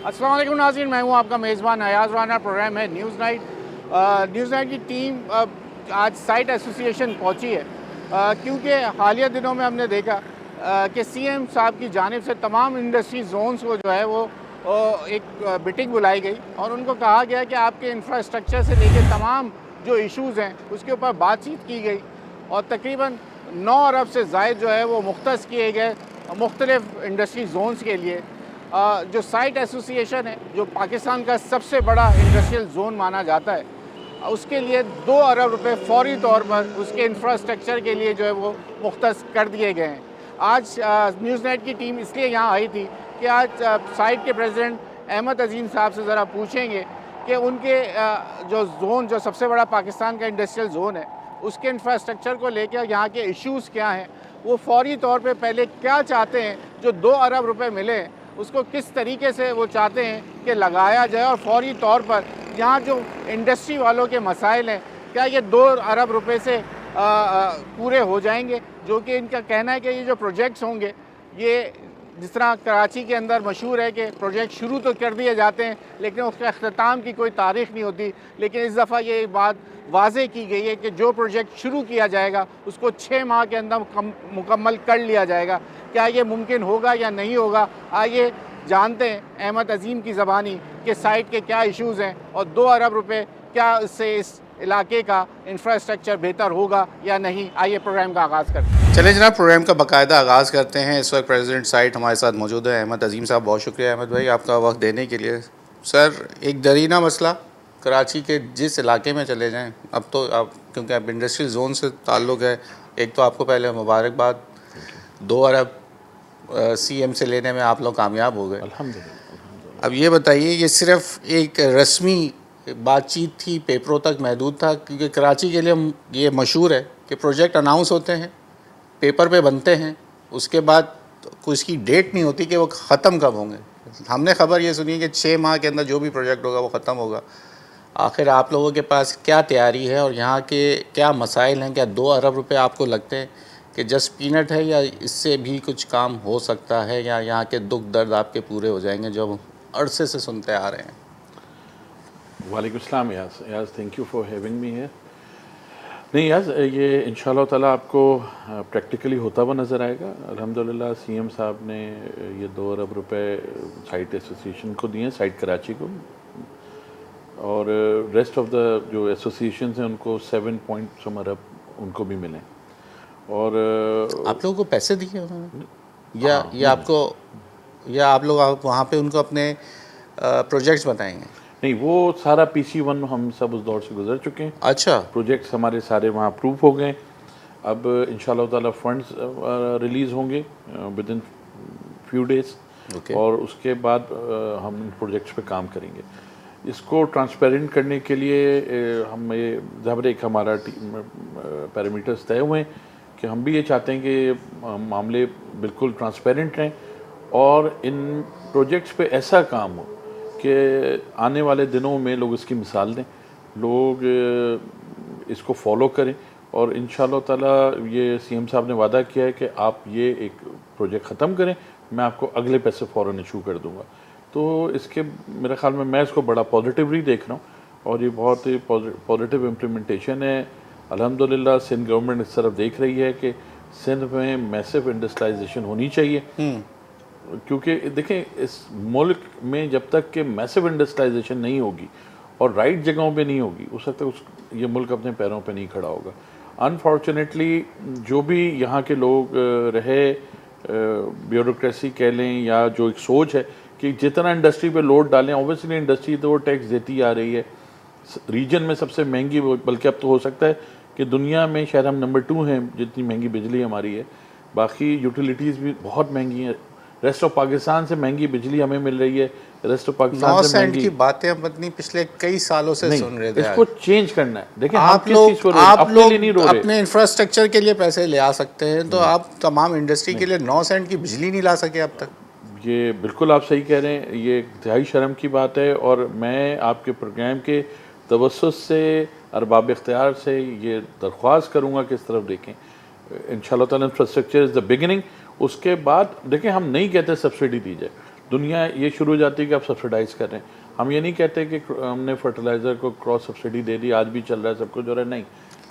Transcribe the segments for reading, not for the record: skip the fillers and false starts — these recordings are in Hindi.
अस्सलाम वालेकुम नाज़रीन, मैं हूं आपका मेज़बान अयाज़ राना। प्रोग्राम है न्यूज़ नाइट। न्यूज़ नाइट की टीम आज साइट एसोसिएशन पहुंची है क्योंकि हालिया दिनों में हमने देखा कि सीएम साहब की जानिब से तमाम इंडस्ट्री जोन्स को जो है वो एक मीटिंग बुलाई गई और उनको कहा गया कि आपके इंफ्रास्ट्रक्चर से लेकर तमाम जो इश्यूज़ हैं उसके ऊपर बातचीत की गई और तकरीबन 9 अरब से ज़ायद जो है वो मुख्तस किए गए मुख्तलिफ़ इंडस्ट्री जोन्स के लिए। जो साइट एसोसिएशन है, जो पाकिस्तान का सबसे बड़ा इंडस्ट्रियल जोन माना जाता है, उसके लिए 2 अरब रुपए फौरी तौर पर उसके इंफ्रास्ट्रक्चर के लिए जो है वो मुख्तस कर दिए गए हैं। आज न्यूज़ नेट की टीम इसलिए यहाँ आई थी कि आज साइट के प्रेसिडेंट अहमद अजीम साहब से ज़रा पूछेंगे कि उनके जो जोन, जो सबसे बड़ा पाकिस्तान का इंडस्ट्रियल जोन है, उसके इंफ्रास्ट्रक्चर को लेकर यहाँ के इश्यूज़ क्या हैं, वो फौरी तौर पे पहले क्या चाहते हैं, जो 2 अरब रुपए मिले हैं उसको किस तरीके से वो चाहते हैं कि लगाया जाए और फौरी तौर पर यहाँ जो इंडस्ट्री वालों के मसाइल हैं क्या ये 2 अरब रुपए से पूरे हो जाएंगे। जो कि इनका कहना है कि ये जो प्रोजेक्ट्स होंगे, ये जिस तरह कराची के अंदर मशहूर है कि प्रोजेक्ट शुरू तो कर दिए जाते हैं लेकिन उसके अख्ताम की कोई तारीख़ नहीं होती, लेकिन इस दफ़ा ये बात वाज़े की गई है कि जो प्रोजेक्ट शुरू किया जाएगा उसको 6 माह के अंदर मुकम्मल कर लिया जाएगा। क्या ये मुमकिन होगा या नहीं होगा, आइए जानते हैं अहमद अजीम की ज़बानी कि साइट के क्या इश्यूज़ हैं और 2 अरब रुपए क्या इससे इस इलाके का इंफ्रास्ट्रक्चर बेहतर होगा या नहीं। आइए प्रोग्राम का आगाज़ करते हैं। चलें जनाब, प्रोग्राम का बाकायदा आगाज़ करते हैं। इस वक्त प्रेसिडेंट साइट हमारे साथ मौजूद है अहमद अजीम साहब। बहुत शुक्रिया अहमद भाई आपका वक्त देने के लिए। सर, एक दरीना मसला कराची के जिस इलाके में चले जाएं, अब तो आप क्योंकि अब इंडस्ट्रियल जोन से ताल्लुक़ है, एक तो आपको पहले मुबारकबाद, 2 अरब सीएम से लेने में आप लोग कामयाब हो गए, अल्हम्दुलिल्लाह। अब ये बताइए, ये सिर्फ एक रस्मी बातचीत थी, पेपरों तक महदूद था? क्योंकि कराची के लिए ये मशहूर है कि प्रोजेक्ट अनाउंस होते हैं, पेपर पे बनते हैं, उसके बाद कोई इसकी डेट नहीं होती कि वो ख़त्म कब होंगे। हमने ख़बर ये सुनी कि 6 माह के अंदर जो भी प्रोजेक्ट होगा वो ख़त्म होगा। आखिर आप लोगों के पास क्या तैयारी है और यहाँ के क्या मसाइल हैं? क्या 2 अरब रुपए आपको लगते हैं कि जस्ट पीनट है या इससे भी कुछ काम हो सकता है, या यहाँ के दुख दर्द आपके पूरे हो जाएंगे जो हम अरसे से सुनते आ रहे हैं? वालेकुम अस्सलाम yes, thank you for having me here. नहीं याज़, ये इंशाल्लाह ताला आपको प्रैक्टिकली होता हुआ नज़र आएगा। अल्हम्दुलिल्लाह सीएम साहब ने ये 2 अरब रुपए साइट एसोसिएशन को दिए, साइट कराची को, और रेस्ट ऑफ द जो एसोसिएशंस हैं उनको 7 पॉइंट सम अरब उनको भी मिले। और आप लोगों को पैसे दिए उन्होंने, या आपको, या आप लोग वहाँ पे उनको अपने प्रोजेक्ट्स बताएंगे? नहीं, वो सारा PC1 हम सब उस दौर से गुजर चुके हैं। अच्छा, प्रोजेक्ट्स हमारे सारे वहाँ अप्रूव हो गए। अब इंशाल्लाह ताला फंड्स रिलीज़ होंगे विद इन फ्यू डेज़, और उसके बाद हम इन प्रोजेक्ट्स पे काम करेंगे। इसको ट्रांसपेरेंट करने के लिए हमें ज़ाहिर एक हमारा पैरामीटर्स तय हुए हैं कि हम भी ये चाहते हैं कि मामले बिल्कुल ट्रांसपेरेंट रहें और इन प्रोजेक्ट्स पे ऐसा काम हो कि आने वाले दिनों में लोग इसकी मिसाल दें, लोग इसको फॉलो करें। और इंशाल्लाह ताला ये सीएम साहब ने वादा किया है कि आप ये एक प्रोजेक्ट ख़त्म करें, मैं आपको अगले पैसे फ़ौरन इशू कर दूँगा। तो इसके मेरे ख़्याल में मैं इसको बड़ा पॉजिटिवली देख रहा हूँ और ये बहुत ही पॉजिटिव इम्प्लीमेंटेशन है। अल्हम्दुलिल्लाह सिंध गवर्नमेंट इस तरफ देख रही है कि सिंध में मैसिव इंडस्ट्रियलाइजेशन होनी चाहिए, क्योंकि देखें इस मुल्क में जब तक कि मैसिव इंडस्ट्रियलाइजेशन नहीं होगी और राइट जगहों पे नहीं होगी, उस वक्त तक ये मुल्क अपने पैरों पे नहीं खड़ा होगा। अनफॉर्चुनेटली जो भी यहाँ के लोग रहे, ब्यूरोक्रेसी कह लें या जो एक सोच है कि जितना इंडस्ट्री पे लोड डालें, ऑब्वियसली इंडस्ट्री तो वो टैक्स देती आ रही है, रीजन में सबसे महंगी, बल्कि अब तो हो सकता है कि दुनिया में शायद हम नंबर 2 हैं जितनी महंगी बिजली हमारी है। बाकी यूटिलिटीज़ भी बहुत महंगी हैं, रेस्ट ऑफ पाकिस्तान से महंगी बिजली हमें मिल रही है, रेस्ट ऑफ पाकिस्तान से महंगी। की बातें हम अपनी पिछले कई सालों से सुन रहे थे, इसको चेंज करना है। देखिए आप लोग अपने इंफ्रास्ट्रक्चर के लिए पैसे ले आ सकते हैं, तो आप तमाम इंडस्ट्री के लिए 9 सेंट की बिजली नहीं ला सके अब तक। ये बिल्कुल आप सही कह रहे हैं, ये इंतहाई शर्म की बात है। और मैं आपके प्रोग्राम के तवस्सुस से, अरबाब इख्तियार से ये दरख्वास्त करूँगा कि इस तरफ देखें। इंशाल्लाह ताला इंफ्रास्ट्रक्चर इज़ द बिगिनिंग। उसके बाद देखें, हम नहीं कहते सब्सिडी दी जाए, दुनिया ये शुरू हो जाती है कि आप सब्सिडाइज कर रहे हैं। हम ये नहीं कहते कि हमने फर्टिलाइज़र को क्रॉस सब्सिडी दे दी, आज भी चल रहा है, सब कुछ हो रहा है, नहीं।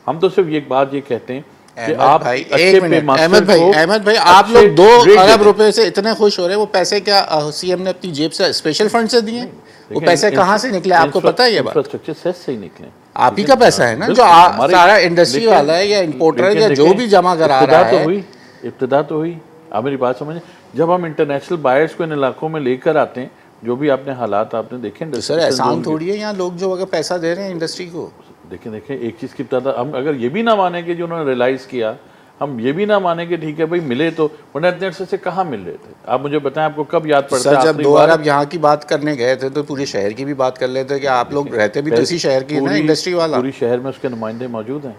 हम तो सिर्फ एक बात ये कहते हैं कि आप भाई अच्छे एक मिनट, अहमद भाई आप लोग 2 अरब रुपए से इतने खुश हो रहे हैं, वो पैसे क्या सीएम ने अपनी जेब से स्पेशल फंड से दिए? वो पैसे कहाँ से निकले, आपको पता है ये बात? इंफ्रास्ट्रक्चर सेस से ही निकले, आप ही का पैसा है ना, जो सारा इंडस्ट्री वाला है या इम्पोर्टर है या जो भी जमा करा रहा है। इब्तिदा तो हुई, आप मेरी बात समझे। जब हम इंटरनेशनल बायर्स को इन इलाकों में लेकर आते हैं, जो भी आपने हालात आपने देखे, तो सर एहसान थोड़ी है यहाँ लोग जो अगर पैसा दे रहे हैं इंडस्ट्री को। देखें एक चीज़ की इब्तिदा, हम अगर ये भी ना माने कि जो उन्होंने रियलाइज़ किया, हम ये भी ना माने कि ठीक है भाई मिले, तो वरना इतने अरसे से कहाँ मिल रहे थे? आप मुझे बताएं, आपको कब याद पड़ता है? सर जब 2 अरब यहाँ की बात करने गए थे तो पूरे शहर की भी बात कर लेते कि आप लोग रहते भी तो इसी शहर की ना, इंडस्ट्री वाला। पूरी शहर में उसके नुमाइंदे मौजूद हैं,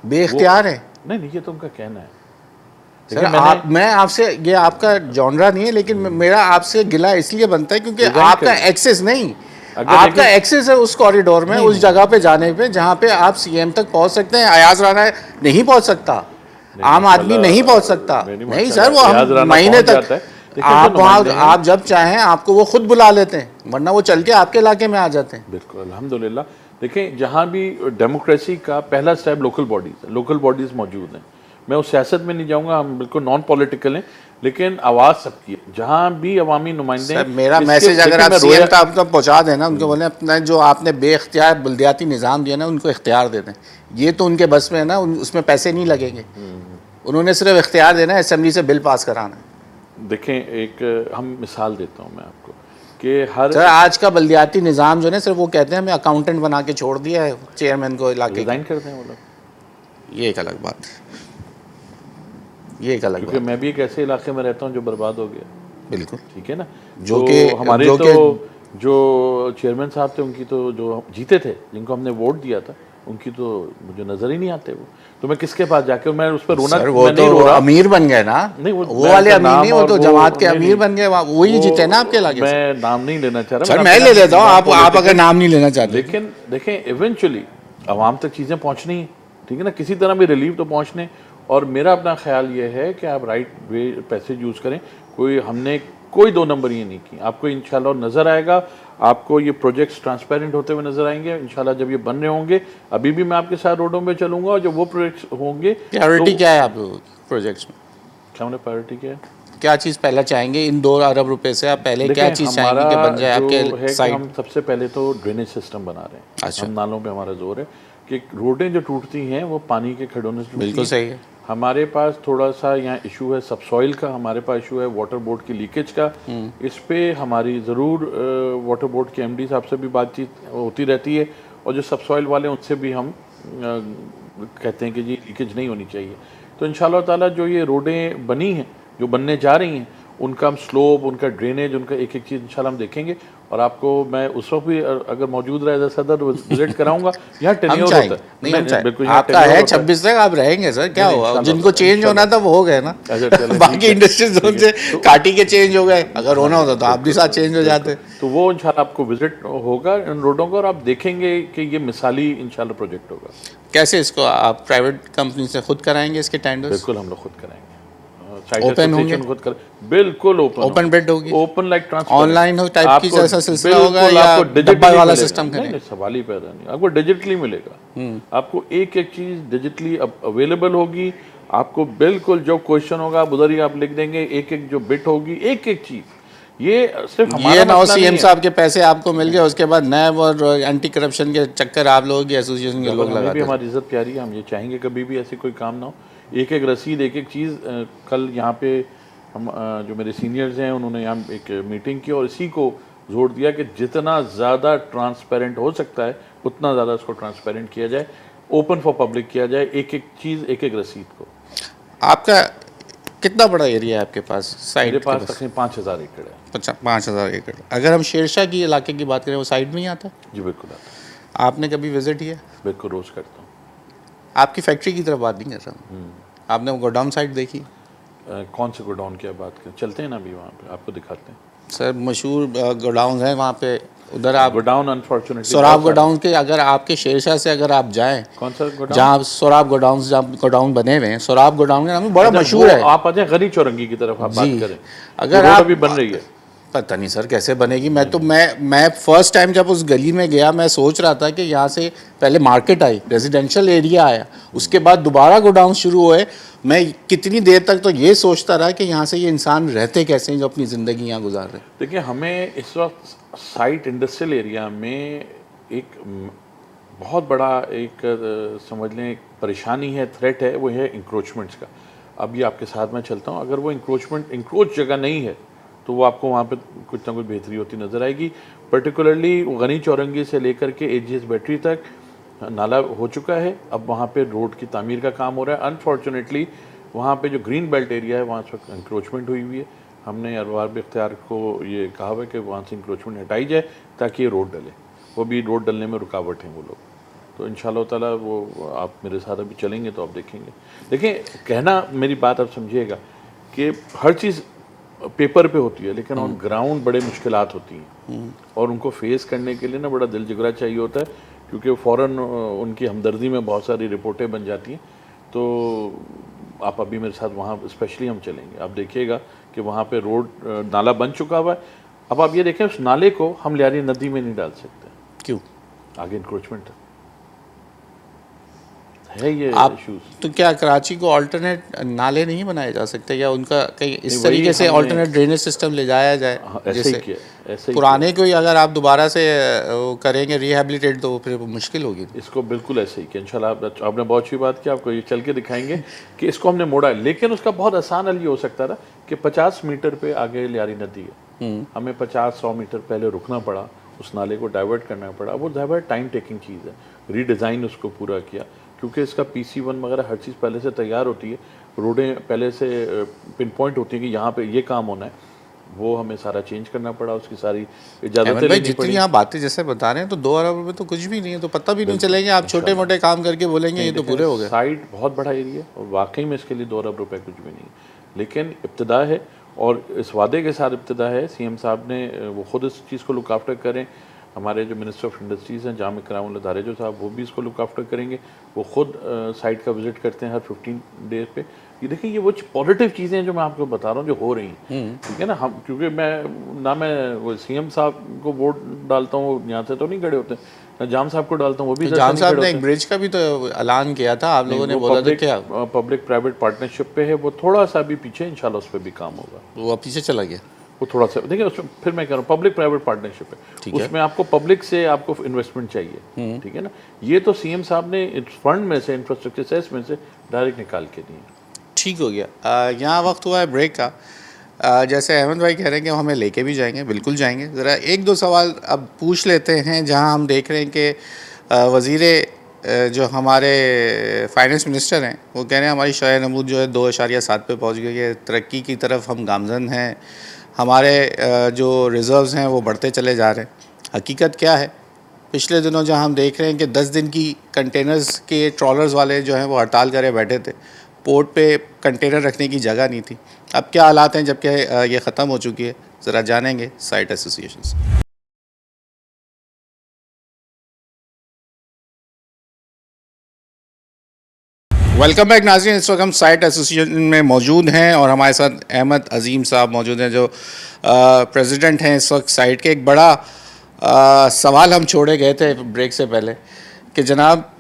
बेख्तियार है। नहीं ये तो उनका कहना है। सर मैं आपसे, ये आपका जॉनरा नहीं है, लेकिन मेरा आपसे गिला इसलिए बनता है क्योंकि आपका एक्सेस नहीं, आपका एक्सेस है उस कॉरिडोर में, उस जगह पे जाने पे जहाँ पे आप सीएम तक पहुँच सकते हैं। अयाज राना नहीं पहुँच सकता, आम आदमी नहीं पहुँच सकता। नहीं सर, वो हम महीने तक आप वहाँ, आप जब चाहें आपको वो खुद बुला लेते हैं, वरना वो चल के आपके इलाके में आ जाते हैं। बिल्कुल, अल्हम्दुलिल्लाह। देखें, जहाँ भी डेमोक्रेसी का पहला स्टेप लोकल बॉडीज़ मौजूद हैं। मैं उस सियासत में नहीं जाऊँगा, हम बिल्कुल नॉन पॉलिटिकल हैं, लेकिन आवाज़ सबकी है। जहाँ भी अवामी नुमाइंदे, मेरा मैसेज अगर आप सीएम तक तो पहुँचा देना, उनको बोले अपना जो आपने बेख्तियार बल्दियाती निज़ाम दिया ना, उनको इख्तियार दे दें। ये तो उनके बस में है ना, उसमें पैसे नहीं लगेंगे, उन्होंने सिर्फ इख्तियार देना है, असेंबली से बिल पास कराना है। देखें, एक हम मिसाल देता हूँ मैं आपको कि हर सर आज का बल्दियाती निज़ाम जो है सिर्फ वो कहते हैं हमें अकाउंटेंट बना के छोड़ दिया है चेयरमैन को इलाके, रिजाइन करते हैं वो लोग। ये एक अलग बात है, ये एक अलग क्योंकि मैं भी एक ऐसे इलाके में रहता हूँ जो बर्बाद हो गया। बिल्कुल ठीक है ना, जो कि हमारे जो चेयरमैन साहब थे, उनकी तो जो जीते थे, जिनको हमने वोट दिया था, उनकी तो मुझे नजर ही नहीं आते वो। तो मैं किसके पास जाके मैं उस पर रोना, वो मैं तो अमीर बन गए ना, नहीं वो वाले अमीर नहीं, वो तो जमात के अमीर बन गए, वही जीते ना आपके इलाके। मैं नाम नहीं लेना चाह रहा, सर मैं ले लेता हूँ, आप अगर नाम नहीं लेना चाहते। लेकिन देखें, इवेंचुअली आवाम तक चीज़ें पहुँचनी है, ठीक है ना, किसी तरह भी रिलीफ तो पहुँचने। और मेरा अपना ख्याल ये है कि आप राइट वे पैसे यूज़ करें। हमने कोई 2 नंबर ये नहीं की। आपको इंशाल्लाह नज़र आएगा, आपको ये प्रोजेक्ट्स ट्रांसपेरेंट होते हुए नजर आएंगे इंशाल्लाह जब ये बन रहे होंगे। अभी भी मैं आपके साथ रोडों में चलूंगा और जब वो प्रोजेक्ट्स होंगे। प्रायोरिटी क्या है आप प्रोजेक्ट्स में? क्या हमने प्रायोरिटी क्या है, क्या चीज़ पहले चाहेंगे इन 2 अरब रुपए से? आप पहले क्या चीज़ चाहेंगे कि बन जाए आपके साइड? हम सबसे पहले तो ड्रेनेज सिस्टम बना रहे हैं। अच्छा। हम नालों पे हमारा जोर है कि रोडें जो टूटती हैं वो पानी के खड्डों से। बिल्कुल सही है। हमारे पास थोड़ा सा यहाँ इशू है सबसॉइल का, हमारे पास इशू है वाटर बोर्ड की लीकेज का। इस पे हमारी ज़रूर वाटर बोर्ड के एमडी साहब से भी बातचीत होती रहती है और जो सबसॉइल वाले उनसे भी हम कहते हैं कि जी लीकेज नहीं होनी चाहिए। तो इंशाल्लाह ताला जो ये रोडें बनी हैं, जो बनने जा रही हैं, उनका हम स्लोप, उनका ड्रेनेज, उनका एक एक चीज़ इंशाल्लाह हम देखेंगे और आपको मैं उस वक्त भी अगर मौजूद रहे सदर विजिट कराऊंगा। यहाँ टेन्योर होता है, नहीं आपका है 26 तक आप रहेंगे सर, क्या हुआ? जिनको चेंज होना था वो हो गए ना। बाकी इंडस्ट्रियल जोन से काटी के चेंज हो गए, अगर होना होता तो आप भी साथ चेंज हो जाते। तो वो इंशाल्लाह आपको विजिट होगा इन रोडों का और आप देखेंगे कि ये मिसाली इंशाल्लाह प्रोजेक्ट होगा। कैसे इसको आप प्राइवेट कंपनी से खुद कराएंगे इसके टेंडर्स? बिल्कुल हम लोग खुद कराएंगे, ओपन होंगे, खुद कर, बिल्कुल ओपन बिड होगी, ओपन लाइक ट्रांसपेरेंट, ऑनलाइन हो टाइप की जैसा सिलसिला होगा या डब्बा वाला सिस्टम करेंगे? नहीं, सवाल ही पैदा नहीं, आपको डिजिटली मिलेगा। आपको एक एक चीज डिजिटली अवेलेबल होगी। आपको बिल्कुल जो क्वेश्चन होगा आप उधर ही आप लिख देंगे, एक एक जो बिट होगी, एक एक चीज। ये सिर्फ ये ना सीएम साहब के पैसे आपको मिल गए, उसके बाद नैब और एंटी करप्शन के चक्कर आप लोगों की एसोसिएशन के लोग लगाते हैं। हमारी इज्जत प्यारी है, हम ये चाहेंगे कभी भी ऐसी कोई काम ना हो। एक एक रसीद, एक एक चीज़। कल यहाँ पे हम जो मेरे सीनियर्स हैं उन्होंने यहाँ एक मीटिंग की और इसी को जोर दिया कि जितना ज़्यादा ट्रांसपेरेंट हो सकता है उतना ज़्यादा इसको ट्रांसपेरेंट किया जाए, ओपन फॉर पब्लिक किया जाए, एक एक चीज़, एक एक रसीद को। आपका कितना बड़ा एरिया है आपके पास? साइड मेरे पास तकरीबन 5000 एकड़ है। 5000 एकड़। अगर हम शेरशाह की इलाके की बात करें, वो साइड में ही आता है? जी बिल्कुल आता है। आपने कभी विजिट किया? बिल्कुल, रोज़ करता हूँ। आपकी फैक्ट्री की तरफ बात नहीं कर रहा हूँ, आपने वो गोडाउन साइड देखी? कौन से गोडाउन की बात करें? चलते हैं ना अभी वहाँ पे, आपको दिखाते हैं। सर मशहूर गोडाउन है वहाँ पे, उधर आप गोडाउन अनफॉर्चुनेटली सोराब गोडाउन के, अगर आपके शेरशाह से अगर आप जाएं, कौन सा गोडाउन? जहाँ सोराब गोडाउन, जहाँ गोडाउन बने हुए हैं, सोराब गोडाउन का नाम बड़ा मशहूर है। आप आ जाए गनी चौरंगी की तरफ आप बात जी, करें, अगर रोड आप अभी बन रही है। पता नहीं सर कैसे बनेगी। मैं फर्स्ट टाइम जब उस गली में गया, मैं सोच रहा था कि यहाँ से पहले मार्केट आई, रेजिडेंशियल एरिया आया, उसके बाद दोबारा गोडाउन शुरू हुए। मैं कितनी देर तक तो ये सोचता रहा कि यहाँ से ये इंसान रहते कैसे हैं जो अपनी ज़िंदगी यहाँ गुजार रहे हैं। देखिए, हमें इस वक्त साइट इंडस्ट्रियल एरिया में एक बहुत बड़ा एक समझ लें एक परेशानी है, थ्रेट है, वो है इंक्रोचमेंट्स का। अब ये आपके साथ मैं चलता हूँ, अगर वो इंक्रोच जगह नहीं है तो वो आपको वहाँ पे कुछ ना कुछ बेहतरी होती नज़र आएगी। पर्टिकुलरली गनी चौरंगी से लेकर के एजीएस बैटरी तक नाला हो चुका है, अब वहाँ पे रोड की तामीर का काम हो रहा है। अनफॉर्चुनेटली वहाँ पे जो ग्रीन बेल्ट एरिया है वहाँ से इंक्रोचमेंट हुई हुई है। हमने अरबाब इख्तियार को ये कहा हुआ है कि वहाँ से इंक्रोचमेंट हटाई जाए ताकि ये रोड डले, वो भी रोड डलने में रुकावट हैं वो लोग। तो इंशाल्लाह ताला वो आप मेरे साथ अभी चलेंगे तो आप देखेंगे। देखिए, कहना मेरी बात आप समझिएगा कि हर चीज़ पेपर पे होती है, लेकिन ऑन ग्राउंड बड़े मुश्किलात होती हैं और उनको फेस करने के लिए ना बड़ा दिल जिगरा चाहिए होता है, क्योंकि फ़ौरन उनकी हमदर्दी में बहुत सारी रिपोर्टें बन जाती हैं। तो आप अभी मेरे साथ वहाँ स्पेशली हम चलेंगे, आप देखिएगा कि वहाँ पे रोड नाला बन चुका हुआ है। अब आप ये देखें, उस नाले को हम लियारी नदी में नहीं डाल सकते। क्यों? आगे इंक्रोचमेंट है, ये आप इश्यूज। तो क्या कराची को अल्टरनेट नाले नहीं बनाए जा सकते, या उनका कहीं इस नहीं, तरीके से हमने- अल्टरनेट ड्रेनेज सिस्टम ले जाया जाए? ऐसे जैसे ही किया, ऐसे ही पुराने को ही अगर आप दोबारा से वो करेंगे रिहेबिलिटेट, तो फिर वो मुश्किल होगी। इसको बिल्कुल ऐसे ही कि इंशाल्लाह आपने बहुत अच्छी बात की, आपको ये चल के दिखाएंगे कि इसको हमने मोड़ा है। लेकिन उसका बहुत आसान हल ये हो सकता था कि 50 मीटर पे आगे लियारी नदी है, हमें 50-100 मीटर पहले रुकना पड़ा, उस नाले को डाइवर्ट करना पड़ा। वो डाइवर्ट टाइम टेकिंग चीज़ है, रीडिज़ाइन उसको पूरा किया, क्योंकि इसका PC1 वगैरह हर चीज़ पहले से तैयार होती है, रोडें पहले से पिन पॉइंट होती हैं कि यहाँ पे ये काम होना है, वो हमें सारा चेंज करना पड़ा, उसकी सारी इजाज़तें भाई लेनी जितनी पड़ी। आप बातें जैसे बता रहे हैं, तो 2 अरब रुपये तो कुछ भी नहीं है, तो पता भी नहीं चलेंगे। आप छोटे मोटे काम करके बोलेंगे ये तो पूरे हो गए। साइट बहुत बड़ा एरिया और वाकई में इसके लिए 2 अरब रुपए कुछ भी नहीं, लेकिन इब्तिदा है और इस वादे के साथ इब्तिदा है। CM साहब ने वो खुद इस चीज़ को लुक आफ्टर करें। हमारे जो मिनिस्टर ऑफ इंडस्ट्रीज़ हैं जाम इकरामुल्लाह दारेजो साहब, वो भी इसको लुक आफ्टर करेंगे। वो खुद साइट का विजिट करते हैं हर 15 डेज पे। ये देखिए, ये वो पॉजिटिव चीज़ें हैं जो मैं आपको बता रहा हूँ जो हो रही हैं, ठीक है ना। हम क्योंकि मैं वो CM साहब को वोट डालता हूँ, यहाँ से तो नहीं खड़े होते, ना जाम साहब को डालता हूँ, वो भी जाम साहब ने एक ब्रिज का भी तो ऐलान किया था, आप लोगों ने बोला था क्या पब्लिक प्राइवेट पार्टनरशिप पे है, वो थोड़ा सा भी पीछे, इंशाल्लाह उस पर भी काम होगा। वो पीछे चला गया? वो थोड़ा सा देखिए, उसमें फिर मैं कह रहा हूँ पब्लिक प्राइवेट पार्टनरशिप है, उसमें आपको पब्लिक से आपको इन्वेस्टमेंट चाहिए, ठीक है ना। ये तो CM साहब ने इस फंड में से, इंफ्रास्ट्रक्चर सेस में से डायरेक्ट निकाल के दिए। ठीक हो गया। यहाँ वक्त हुआ है ब्रेक का। जैसे अहमद भाई कह रहे हैं कि हमें लेके भी जाएंगे, बिल्कुल जाएंगे। ज़रा 1-2 सवाल अब पूछ लेते हैं, जहाँ हम देख रहे हैं कि वज़ीर जो हमारे फाइनेंस मिनिस्टर हैं वो कह रहे हैं हमारी शरह नमूद जो है 2.7 पे पहुँच गई है, तरक्की की तरफ हम गामज़न हैं, हमारे जो रिज़र्व्स हैं वो बढ़ते चले जा रहे हैं। हकीकत क्या है? पिछले दिनों जहाँ हम देख रहे हैं कि 10 दिन की कंटेनर्स के ट्रॉलर्स वाले जो हैं वो हड़ताल करे बैठे थे, पोर्ट पे कंटेनर रखने की जगह नहीं थी। अब क्या हालात हैं जबकि ये ख़त्म हो चुकी है? ज़रा जानेंगे साइट एसोसिएशन से। वेलकम बैक नाज़रीन, इस वक्त हम साइट एसोसिएशन में मौजूद हैं और हमारे साथ अहमद अजीम साहब मौजूद हैं, जो प्रेसिडेंट हैं इस वक्त साइट के। एक बड़ा सवाल हम छोड़े गए थे ब्रेक से पहले कि जनाब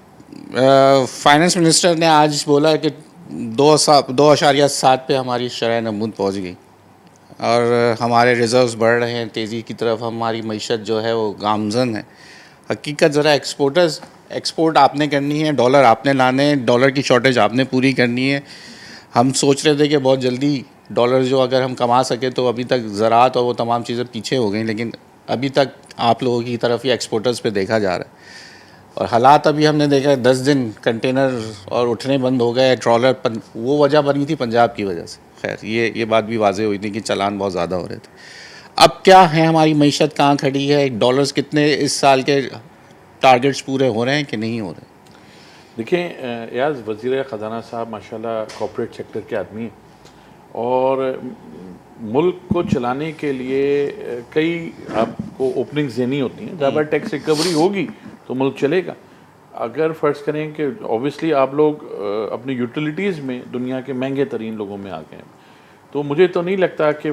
फाइनेंस मिनिस्टर ने आज बोला कि 2.7 पे हमारी शरह नमूद पहुंच गई और हमारे रिज़र्व्स बढ़ रहे हैं तेज़ी की तरफ, हमारी मईशत जो है वो गामज़न है। हकीकत ज़रा एक्सपोर्ट आपने करनी है, डॉलर आपने लाने हैं, डॉलर की शॉर्टेज आपने पूरी करनी है। हम सोच रहे थे कि बहुत जल्दी डॉलर जो अगर हम कमा सके, तो अभी तक ज़राअत और वो तमाम चीज़ें पीछे हो गई, लेकिन अभी तक आप लोगों की तरफ ही एक्सपोर्टर्स पे देखा जा रहा है। और हालात अभी हमने देखा है, 10 दिन कंटेनर और उठने बंद हो गए, ट्रॉलर वो वजह बनी थी पंजाब की वजह से। खैर ये बात भी वाज़ेह हुई थी कि चालान बहुत ज़्यादा हो रहे थे। अब क्या है, हमारी मईशत कहाँ खड़ी है? डॉलर्स कितने इस साल के टारगेट्स पूरे हो रहे हैं कि नहीं हो रहे? देखिए याज, वज़ीर ख़जाना साहब माशाल्लाह कॉर्पोरेट सेक्टर के आदमी हैं और मुल्क को चलाने के लिए कई, आप को ओपनिंग्स देनी होती हैं, जब टैक्स रिकवरी होगी तो मुल्क चलेगा। अगर फ़र्ज़ करें कि ऑब्वियसली आप लोग अपनी यूटिलिटीज़ में दुनिया के महंगे तरीन लोगों में आ गए हैं, तो मुझे तो नहीं लगता कि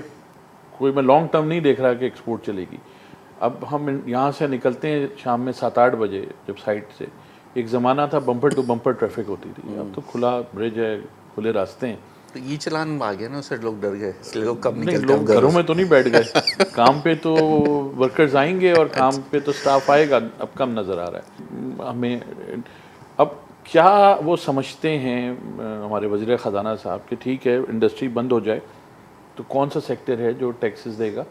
कोई, मैं लॉन्ग टर्म नहीं देख रहा कि एक्सपोर्ट चलेगी। अब हम यहाँ से निकलते हैं शाम में 7-8 बजे जब साइट से, एक ज़माना था बम्पर टू बम्पर ट्रैफिक होती थी, अब तो खुला ब्रिज है, खुले रास्ते हैं। तो ई चलान आ गया ना, उससे लोग डर गए, इसलिए लोग कम नहीं, निकलते लोग घरों में तो नहीं बैठ गए, काम पे तो वर्कर्स आएंगे और काम पे तो स्टाफ आएगा, अब कम नज़र आ रहा है हमें। अब क्या वो समझते हैं हमारे वज़ीर ख़जाना साहब कि ठीक है इंडस्ट्री बंद हो जाए तो कौन सा सेक्टर है जो टैक्सेस देगा,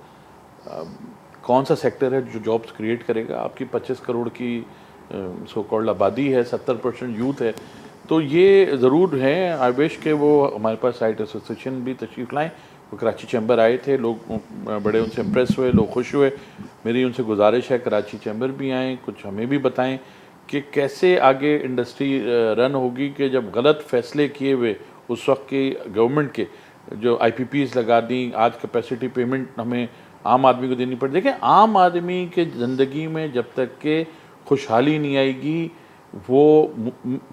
कौन सा सेक्टर है जो जॉब्स क्रिएट करेगा। आपकी 25 करोड़ की सो कॉल्ड आबादी है, 70% यूथ है, तो ये ज़रूर है। आई विश के वो हमारे पास साइट एसोसिएशन भी तशरीफ़ लाएँ। वो कराची चैम्बर आए थे, लोग बड़े उनसे इम्प्रेस हुए, लोग खुश हुए। मेरी उनसे गुजारिश है कराची चैम्बर भी आएँ, कुछ हमें भी बताएं कि कैसे आगे इंडस्ट्री रन होगी, कि जब गलत फ़ैसले किए हुए उस वक्त की गवर्नमेंट के, जो IPPs लगा दी, आज कैपेसिटी पेमेंट हमें आम आदमी को देनी पड़ी। देखिए आम आदमी के ज़िंदगी में जब तक के खुशहाली नहीं आएगी, वो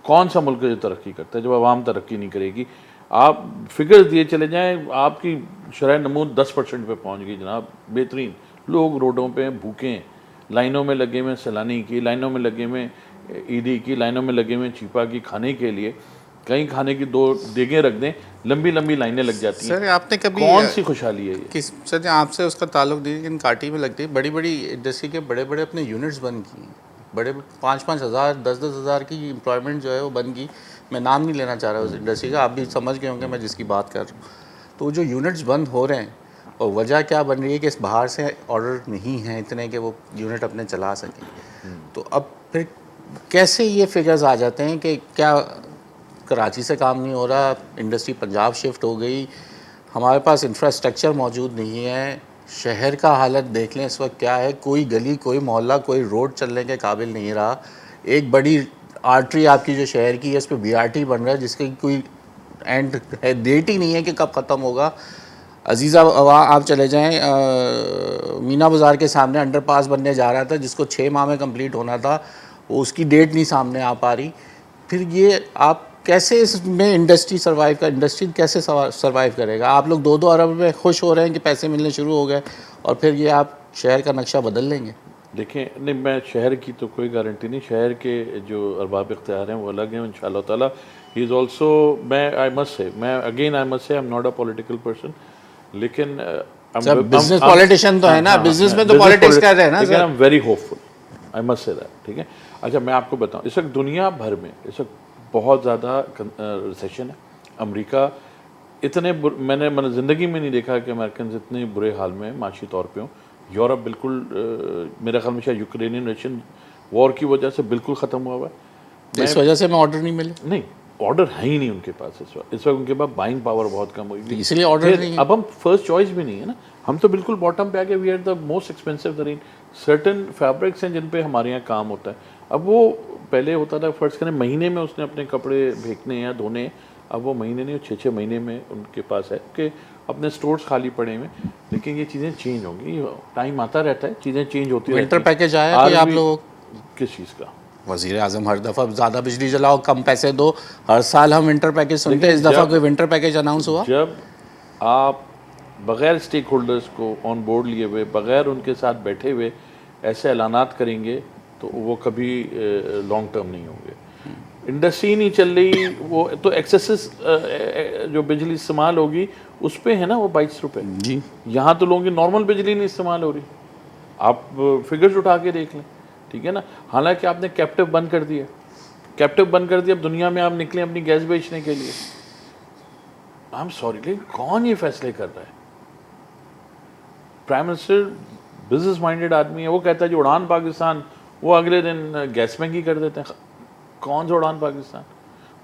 कौन सा मुल्क जो तरक्की करता है जब आवाम तरक्की नहीं करेगी। आप फिगर्स दिए चले जाएं, आपकी शरह नमूद 10% पे पहुंच गई जनाब, बेहतरीन। लोग रोडों पे भूखे हैं, लाइनों में लगे हुए सैलानी की, लाइनों में लगे हुए ईदी की, लाइनों में लगे हुए चीपा की खाने के लिए। कहीं खाने की 2 देगें रख दें, लंबी लंबी लाइनें लग जाती हैं। सर आपने कभी कौन सी खुशहाली है ये? किस सर आपसे उसका ताल्लुक नहीं, लेकिन काटी में लगती है, बड़ी बड़ी इंडस्ट्री के बड़े बड़े अपने यूनिट्स बंद किए, बड़े 5-5 हज़ार 10-10 हज़ार की एम्प्लॉयमेंट जो है वो बन की। मैं नाम नहीं लेना चाह रहा उस इंडस्ट्री का, आप भी समझ गए होंगे मैं जिसकी बात कर रहा हूँ। तो जो यूनिट्स बंद हो रहे हैं और वजह क्या बन रही है कि इस बाहर से ऑर्डर नहीं है इतने कि वो यूनिट अपने चला सकें। तो अब फिर कैसे ये फिगर्स आ जाते हैं कि क्या कराची से काम नहीं हो रहा, इंडस्ट्री पंजाब शिफ्ट हो गई, हमारे पास इंफ्रास्ट्रक्चर मौजूद नहीं है। शहर का हालत देख लें इस वक्त क्या है, कोई गली, कोई मोहल्ला, कोई रोड चलने के काबिल नहीं रहा। एक बड़ी आर्टरी आपकी जो शहर की है, इस पर BRT बन रहा है जिसकी कोई एंड है, डेट ही नहीं है कि कब ख़त्म होगा। अजीज़ा आप चले जाएं, मीना बाज़ार के सामने अंडरपास बनने जा रहा था जिसको 6 माह में कंप्लीट होना था, वो उसकी डेट नहीं सामने आ पा रही। फिर ये आप कैसे इसमें इंडस्ट्री कैसे सर्वाइव करेगा? आप लोग 2-2 अरब में खुश हो रहे हैं कि पैसे मिलने शुरू हो गए, और फिर ये आप शहर का नक्शा बदल लेंगे। देखें, नहीं, मैं शहर की तो कोई गारंटी नहीं, शहर के जो अरबाब इख्तियार हैं वो अलग हैं इंशाअल्लाह ताला। ही इज़ ऑल्सो, मैं I must say I am not a political person, लेकिन बिजनेस पॉलिटिशियन तो है ना, बिजनेस में तो पॉलिटिक्स कर रहे हैं ना sir. I am very hopeful, I must say that, ठीक है। अच्छा, मैं आपको बताऊं, इस वक्त दुनिया भर में इस वक्त बहुत ज़्यादा रिसेशन है। अमेरिका इतने मैंने ज़िंदगी में नहीं देखा कि अमेरिकन इतने बुरे हाल में माशी तौर पे हों। यूरोप बिल्कुल मेरे ख्याल में शायद यूक्रेनियन रशियन वॉर की वजह से बिल्कुल ख़त्म हुआ हुआ है। इस वजह से मैं ऑर्डर नहीं मिले, नहीं, ऑर्डर है ही नहीं उनके पास इस वक्त उनके पास बाइंग पावर बहुत कम हुई, इसलिए ऑर्डर नहीं है। अब हम फर्स्ट चॉइस भी नहीं है ना, हम तो बिल्कुल बॉटम पे आ गए। We are the most expensive तरीन। सर्टन फैब्रिक्स हैं जिन पे हमारे यहाँ काम होता है। अब वो पहले होता था फर्ज करें महीने में उसने अपने कपड़े फेंकने या धोने, अब वो महीने नहीं 6-6 महीने में उनके पास है कि अपने स्टोर्स खाली पड़े हुए। लेकिन ये चीज़ें चेंज होंगी, टाइम आता रहता है, चीज़ें चेंज होती रहती हैं। विंटर पैकेज आया कि आप लोगों किस चीज़ का? वज़ीर आज़म हर दफ़ा ज़्यादा बिजली जलाओ, कम पैसे दो, हर साल हम विंटर पैकेज सुनते हैं, इस दफ़ा कोई विंटर पैकेज अनाउंस हुआ? जब आप बग़ैर स्टेक होल्डर्स को ऑन बोर्ड लिए हुए, बग़ैर उनके साथ बैठे हुए ऐसे ऐलानात करेंगे तो वो कभी लॉन्ग टर्म नहीं होंगे। इंडस्ट्री नहीं चल रही, वो तो एक्सेसिस जो बिजली इस्तेमाल होगी उस पे है ना वो 22 रुपये जी। यहाँ तो लोगों की नॉर्मल बिजली नहीं इस्तेमाल हो रही, आप फिगर्स उठा के देख लें, ठीक है ना। हालांकि आपने कैप्टिव बंद कर दिया, अब दुनिया में आप निकले अपनी गैस बेचने के लिए। आई एम सॉरी, लेकिन कौन ये फैसले कर रहा है? प्राइम मिनिस्टर बिजनेस माइंडेड आदमी है, वो कहता है जी उड़ान पाकिस्तान, वो अगले दिन गैस महंगी कर देते हैं। कौन सा उड़ान पाकिस्तान?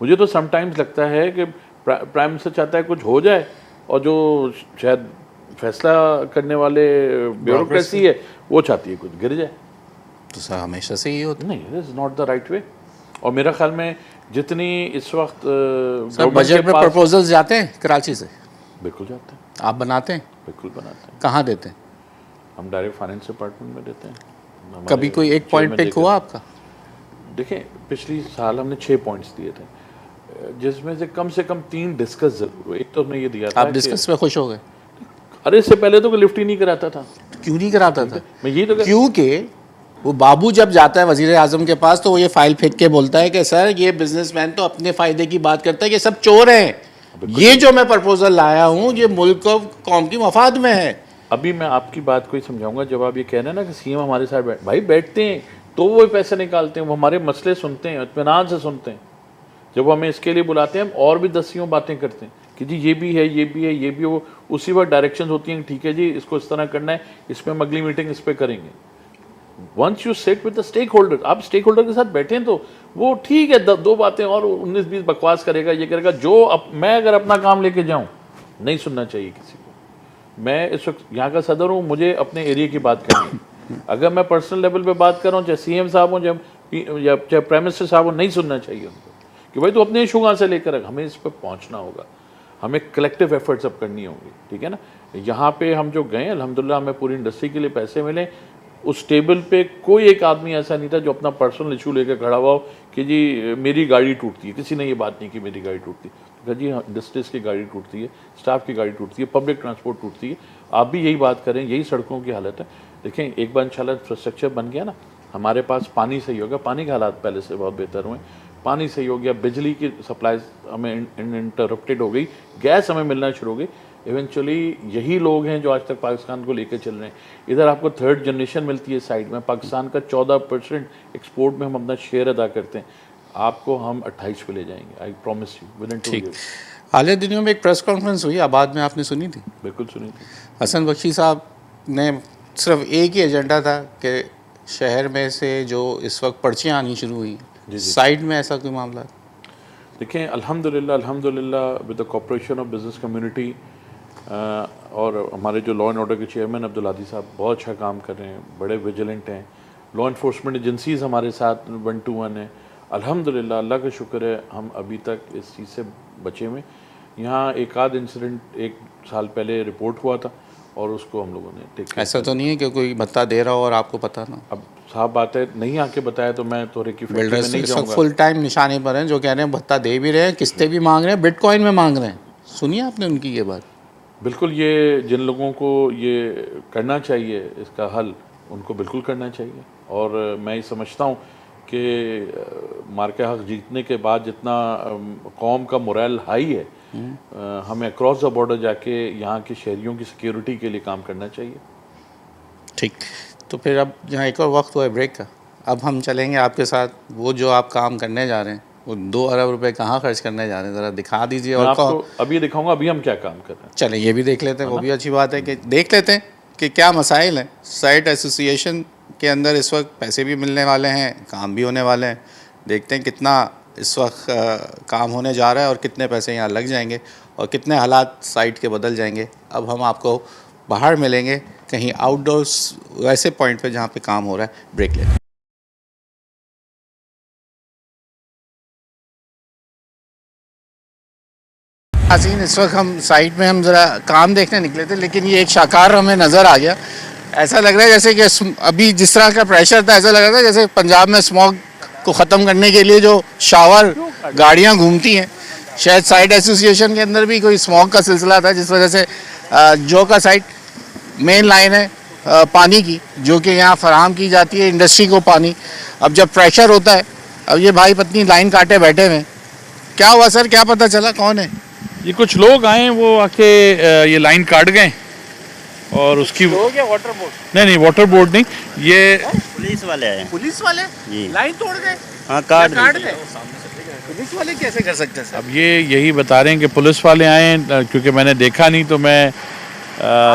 मुझे तो समटाइम्स लगता है कि प्राइम मिनिस्टर चाहता है कुछ हो जाए, और जो शायद फैसला करने वाले ब्यूरोक्रेसी है वो चाहती है कुछ गिर जाए। तो सर हमेशा से ही होता नहीं, this is not the right way. और मेरा ख्याल में जितनी इस वक्त सर बजट में प्रपोजल्स जाते हैं कराची से? बिल्कुल जाते हैं। आप बनाते हैं? बिल्कुल बनाते हैं। कहाँ देते हैं? हम डायरेक्ट फाइनेंस डिपार्टमेंट में देते हैं। हमारे कभी कोई एक पॉइंट पिक chairman हुआ आपका? देखें, पिछली साल हमने 6 पॉइंट्स दिए थे, जिसमें से कम 3 डिस्कस जरूर हुए। एक तो हमने ये दिया था आप डिस्कस में खुश हो गए? अरे इससे पहले तो कोई लिफ्ट ही नहीं कराता था। क्यों नहीं कराता था? मैं यही तो क्योंकि वो बाबू जब जाता है वजीर आजम के पास तो वो ये फाइल फेंक के बोलता है कि सर ये बिजनेसमैन तो अपने फायदे की बात करता है कि सब चोर हैं, ये जो मैं प्रपोजल लाया हूँ ये मुल्क और कौम की मफाद में है। अभी मैं आपकी बात को ही समझाऊंगा। जब आप ये कह रहे हैं ना कि सीएम हमारे साथ भाई बैठते हैं तो वो पैसे निकालते हैं, वो हमारे मसले सुनते हैं, इत्मीनान से सुनते हैं। जब वो हमें इसके लिए बुलाते हैं हम और भी 10 बातें करते हैं कि जी ये भी है, ये भी है, ये भी है। वो उसी वक्त डायरेक्शंस होती हैं, ठीक है जी इसको इस तरह करना है, इस पर हम अगली मीटिंग इस पर करेंगे। Once you set with the stakeholder, आप स्टेक होल्डर के साथ बैठे तो वो ठीक है, 2 बातें और 19-20 बकवास करेगा, ये करेगा। जो मैं अगर अपना काम लेके जाऊं, नहीं सुनना चाहिए किसी को। मैं इस वक्त यहाँ का सदर हूँ, मुझे अपने एरिया की बात करनी है। अगर मैं पर्सनल लेवल पे बात कर रहा हूँ, चाहे सीएम साहब हो, चाहे प्राइम मिनिस्टर साहब हो, नहीं सुनना चाहिए उनको कि भाई तू अपने इशू कहाँ से लेकर हमें इस पर पहुँचना होगा। हमें कलेक्टिव एफर्ट्स अब करनी होंगी, ठीक है ना। यहाँ पे हम जो गए अल्हम्दुलिल्लाह हमें पूरी इंडस्ट्री के लिए पैसे मिले। उस टेबल पे कोई एक आदमी ऐसा नहीं था जो अपना पर्सनल इशू लेकर खड़ा हुआ हो कि जी मेरी गाड़ी टूटती है। किसी ने ये बात नहीं की मेरी गाड़ी टूटती है, जी हाँ इंडस्ट्रीज की गाड़ी टूटती है, स्टाफ की गाड़ी टूटती है, पब्लिक ट्रांसपोर्ट टूटती है। आप भी यही बात करें, यही सड़कों की हालत है। देखें एक बार इंशाल्लाह इंफ्रास्ट्रक्चर बन गया ना, हमारे पास पानी सही हो गया, पानी के हालात पहले से बहुत बेहतर हुए, पानी सही हो गया, बिजली की सप्लाई हमें इंटरप्टेड हो गई, गैस हमें मिलना शुरू हो गई। इवेंचुअली यही लोग हैं जो आज तक पाकिस्तान को लेकर चल रहे हैं। इधर आपको 3rd जनरेशन मिलती है साइड में, पाकिस्तान का 14% एक्सपोर्ट में हम अपना शेयर अदा करते हैं। आपको हम 28 पे ले जाएंगे, I promise you with in 2 years। हाल ही दिनों में एक प्रेस कॉन्फ्रेंस हुई आबाद में, आपने सुनी थी? बिल्कुल सुनी थी। हसन बख्शी साहब ने सिर्फ एक ही एजेंडा था कि शहर में से जो इस वक्त पर्चियाँ आनी शुरू हुई, साइड में ऐसा कोई मामला? देखें अल्हम्दुलिल्लाह with the cooperation of business community और हमारे जो लॉ एंड ऑर्डर के चेयरमैन अब्दुल हादी साहब बहुत अच्छा काम कर रहे हैं, बड़े विजिलेंट हैं। लॉ इन्फोर्समेंट एजेंसीज़ हमारे साथ 1 to 1 है। अल्हम्दुलिल्लाह अल्लाह का शुक्र है हम अभी तक इस चीज़ से बचे हुए। यहाँ एक आध इंसिडेंट 1 साल पहले रिपोर्ट हुआ था और उसको हम लोगों ने टेक। ऐसा तो नहीं है कि कोई भत्ता दे रहा हो और आपको पता ना? अब साहब बात है, नहीं आके बताया तो मैं तो की फैक्ट्री में नहीं जाऊंगा। फुल टाइम निशाने पर हैं जो कह रहे हैं भत्ता दे भी रहे हैं, किस्तें भी मांग रहे हैं, बिटकॉइन में मांग रहे हैं। सुनिए आपने उनकी ये बात? बिल्कुल, ये जिन लोगों को ये करना चाहिए इसका हल, उनको बिल्कुल करना चाहिए। और मैं ये समझता हूँ कि मार्के हक जीतने के बाद जितना कौम का मोरल हाई है, हमें अक्रॉस द बॉर्डर जाके यहाँ के शहरियों की सिक्योरिटी के लिए काम करना चाहिए। ठीक, तो फिर अब यहाँ एक और वक्त हुआ है ब्रेक का, अब हम चलेंगे आपके साथ। वो जो आप काम करने जा रहे हैं वो 2 अरब रुपए कहाँ खर्च करने जा रहे हैं, ज़रा दिखा दीजिए। और आपको अभी दिखाऊंगा अभी हम क्या काम कर रहे हैं। चलें ये भी देख लेते हैं, वो भी अच्छी बात है कि देख लेते हैं कि क्या मसाइल हैं। साइट एसोसिएशन के अंदर इस वक्त पैसे भी मिलने वाले हैं, काम भी होने वाले हैं। देखते हैं कितना इस वक्त काम होने जा रहा है और कितने पैसे यहाँ लग जाएंगे और कितने हालात साइट के बदल जाएंगे। अब हम आपको बाहर मिलेंगे कहीं आउटडोर्स वैसे पॉइंट पे जहाँ पे काम हो रहा है। ब्रेक लेते हैं। नाज़रीन, इस वक्त हम साइट में हम ज़रा काम देखने निकले थे, लेकिन ये एक शाकार हमें नज़र आ गया। ऐसा लग रहा है जैसे कि अभी जिस तरह का प्रेशर था, ऐसा लग रहा था जैसे पंजाब में स्मॉग को ख़त्म करने के लिए जो शावर गाड़ियाँ घूमती हैं, शायद साइट एसोसिएशन के अंदर भी कोई स्मॉग का सिलसिला था, जिस वजह से जो का साइट मेन लाइन है पानी की, जो कि यहाँ फराहम की जाती है इंडस्ट्री को पानी। अब जब प्रेशर होता है, अब ये भाई पत्नी लाइन काटे बैठे हुए। क्या हुआ सर, क्या पता चला कौन है? ये कुछ लोग आए, वो आके ये लाइन काट गए और उसकी लोग या वाटर बोर्ड? नहीं वाटर बोर्ड नहीं, ये पुलिस वाले आए। पुलिस वाले जी। लाइन तोड़ गए? हाँ काट गए। पुलिस वाले कैसे कर सकते हैं सर? अब ये यही बता रहे हैं कि पुलिस वाले आए हैं, क्योंकि मैंने देखा नहीं तो मैं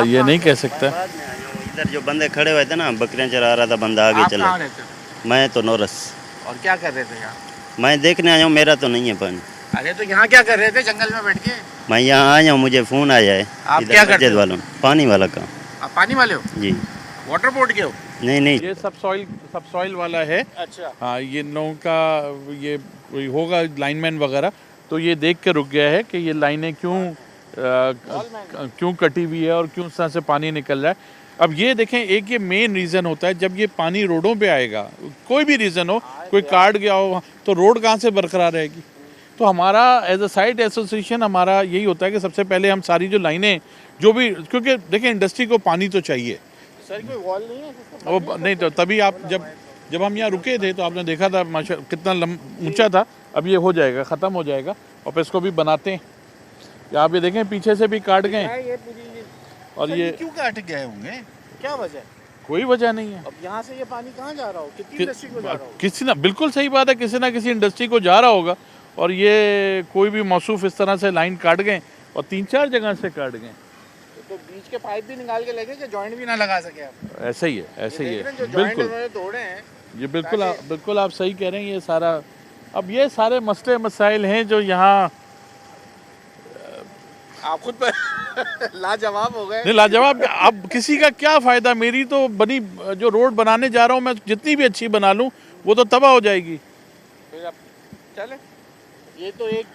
ये नहीं कह सकता। इधर जो बंदे खड़े हुए थे ना, बकरियां चरा रहा था बंदा, आगे आप चला। कहाँ रहते हो? मैं तो नोरस। और क्या कर रहे थे यहाँ? मैं देखने आया हूँ, मेरा तो नहीं है पानी। अरे तो यहाँ क्या कर रहे थे जंगल में बैठ के? मैं यहाँ आया हूँ, मुझे फ़ोन आया है। आप इधर क्या करते मस्जिद हो? वालों, पानी वाला का। आप पानी वाले हो? जी। वाटर बोर्ड के हो? नहीं ये सब सॉइल वाला है। अच्छा। हाँ, ये लोगों का ये कोई होगा लाइनमैन वगैरह, तो ये देख के रुक गया है कि ये लाइनें क्यों कटी हुई है और क्यों उस तरह से पानी निकल रहा है। अब ये देखें, एक ये मेन रीज़न होता है जब ये पानी रोडों पे आएगा, कोई भी रीज़न हो, कोई काट गया हो, तो रोड कहाँ से बरकरार रहेगी। तो हमारा एज अ साइट एसोसिएशन हमारा यही होता है कि सबसे पहले हम सारी जो लाइनें जो भी, क्योंकि देखें इंडस्ट्री को पानी तो चाहिए, सर कोई वॉल नहीं है वो नहीं तो तभी आप जब हम यहाँ रुके थे तो आपने देखा था माशा कितना ऊंचा था। अब ये हो जाएगा, ख़त्म हो जाएगा और फिर इसको भी बनाते हैं। या आप ये देखें पीछे से भी काट गए ये पूरी और सर, ये क्यों काट गए होंगे, क्या वजह है? कोई वजह नहीं है। अब यहाँ से ये पानी कहाँ जा रहा हो, कितनी कि- इंडस्ट्री को जा रहा हो? किसी ना, बिल्कुल सही बात है, किसी ना किसी इंडस्ट्री को जा रहा होगा और ये कोई भी मौसूफ इस तरह से लाइन काट गए और 3-4 जगह से काट गए। तो बीच के पाइप भी निकाल के लगे कि जॉइंट भी ना लगा सके आप। ऐसा ही है, ऐसे ही देख रहे है, हैं, जो जॉइंट बिल्कुल। उन्होंने तोड़े हैं। ये बिल्कुल आप सही कह रहे हैं। ये सारा, अब ये सारे मसले मसाइल हैं जो यहाँ आप खुद पर लाजवाब हो गए। नहीं लाजवाब। अब किसी का क्या फ़ायदा, मेरी तो बनी जो रोड बनाने जा रहा हूँ मैं, जितनी भी अच्छी बना लूँ वो तो तबाह हो जाएगी। फिर अब चले, ये तो एक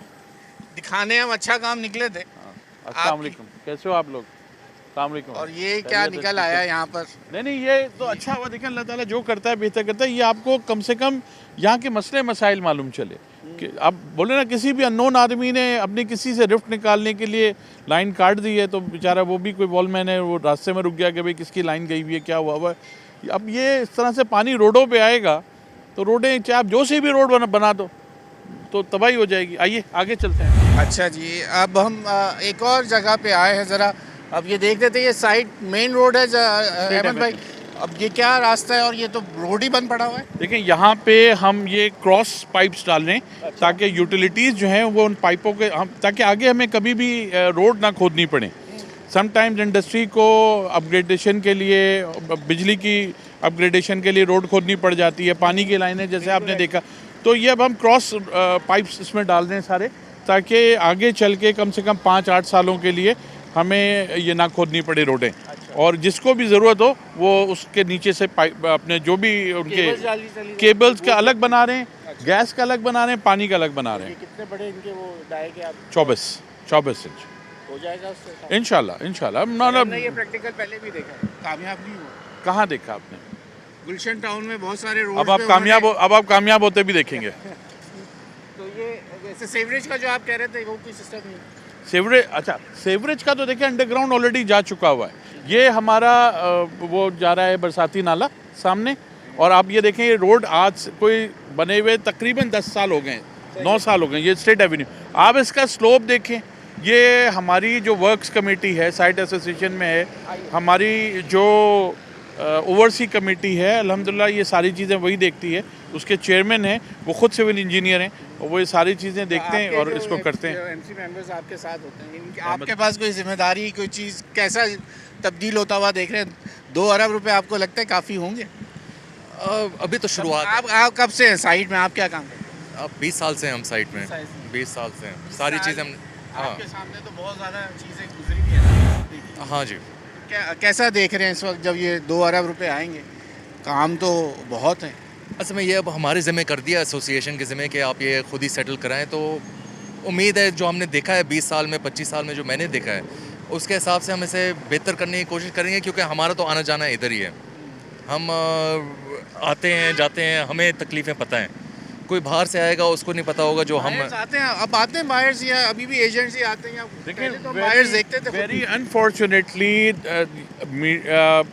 दिखाने हम अच्छा काम निकले थे। अस्सलाम वालेकुम, कैसे हो आप लोग? अस्सलाम वालेकुम। और ये क्या निकल आया यहाँ पर? नहीं ये तो अच्छा हुआ, देखें अल्लाह ताला जो करता है बेहतर करता है। ये आपको कम से कम यहाँ के मसले मसाइल मालूम चले कि अब बोले ना, किसी भी अननोन आदमी ने अपनी किसी से रिफ्ट निकालने के लिए लाइन काट दी है तो बेचारा वो भी कोई वॉलमैन है, वो रास्ते में रुक गया कि भाई किसकी लाइन गई हुई है, क्या हुआ है। अब ये इस तरह से पानी रोडों पे आएगा तो रोडें चाहे आप जो सी भी रोड बना दो तो तबाही हो जाएगी। आइए आगे चलते हैं। अच्छा जी, अब हम एक और जगह पे आए हैं ज़रा। अब ये देख लेते हैं, ये साइड मेन रोड है अहमद भाई। अब ये क्या रास्ता है, और ये तो रोड ही बंद पड़ा हुआ है। देखें यहाँ पे हम ये क्रॉस पाइप्स डाल रहे हैं ताकि यूटिलिटीज़ जो हैं वो उन पाइपों के हम, ताकि आगे हमें कभी भी रोड ना खोदनी पड़े। समटाइम्स इंडस्ट्री को अपग्रेडेशन के लिए, बिजली की अपग्रेडेशन के लिए रोड खोदनी पड़ जाती है, पानी की लाइनें जैसे आपने देखा। तो ये अब हम क्रॉस पाइप्स इसमें डाल दें सारे, ताकि आगे चल के कम से कम 5-8 सालों के लिए हमें ये ना खोदनी पड़े रोडें। और जिसको भी ज़रूरत हो वो उसके नीचे से पाइप अपने जो भी उनके केबल्स का अलग बना रहे हैं, गैस का अलग बना रहे हैं, पानी का अलग बना रहे हैं। कितने बड़े इनके वो डाए के आप 24 इंच हो जाएगा उससे? इंशाल्लाह। हमने ये प्रैक्टिकल पहले भी देखा है, कामयाब नहीं हुआ। कहाँ देखा आपने? गुलशन टाउन में बहुत सारे रोड। अब आप कामयाब होते भी देखेंगे। तो ये वैसे सीवरेज का जो आप कह रहे थे वो कोई सिस्टम नहीं? सीवरेज का तो देखिए अंडरग्राउंड ऑलरेडी जा चुका हुआ है। ये हमारा वो जा रहा है बरसाती नाला सामने, और आप ये देखें ये रोड आज कोई बने हुए तकरीबन 10 साल हो गए, 9 साल हो गए। ये स्टेट एवेन्यू, आप इसका स्लोप देखें। ये हमारी जो वर्क्स कमेटी है साइट एसोसिएशन में है, हमारी जो ओवरसी कमेटी है, अल्हम्दुलिल्लाह ये सारी चीज़ें वही देखती है। उसके चेयरमैन हैं, वो खुद सिविल इंजीनियर हैं और वो ये सारी चीज़ें देखते हैं और इसको करते हैं। एमसी मेंबर्स आपके साथ होते हैं, आपके पास कोई जिम्मेदारी, कोई चीज़ कैसा तब्दील होता हुआ देख रहे हैं? 2 अरब रुपए आपको लगता है काफ़ी होंगे? अभी तो शुरुआत है। आप कब से हैं साइट में, आप क्या काम करते हैं? अब 20 साल से हम साइट में, 20 साल से हैं। सारी चीज़ें हम, हाँ आपके सामने तो बहुत ज़्यादा चीज़ें गुजरी भी हैं। हाँ जी। कैसा देख रहे हैं इस वक्त जब ये 2 अरब रुपए आएंगे? काम तो बहुत है। असल में ये अब हमारे ज़िम्मे कर दिया एसोसिएशन के ज़िम्मे कि आप ये खुद ही सेटल कराएं। तो उम्मीद है जो हमने देखा है 20 साल में, 25 साल में जो मैंने देखा है, उसके हिसाब से हम इसे बेहतर करने की कोशिश करेंगे, क्योंकि हमारा तो आना जाना इधर ही है। हम आते हैं जाते हैं, हमें तकलीफ़ें पता हैं। कोई बाहर से आएगा उसको नहीं पता होगा जो हम आते हैं। अब आते हैं बायर्स, या अभी भी एजेंट्स ही आते हैं? पहले तो बायर्स देखते थे। Very unfortunately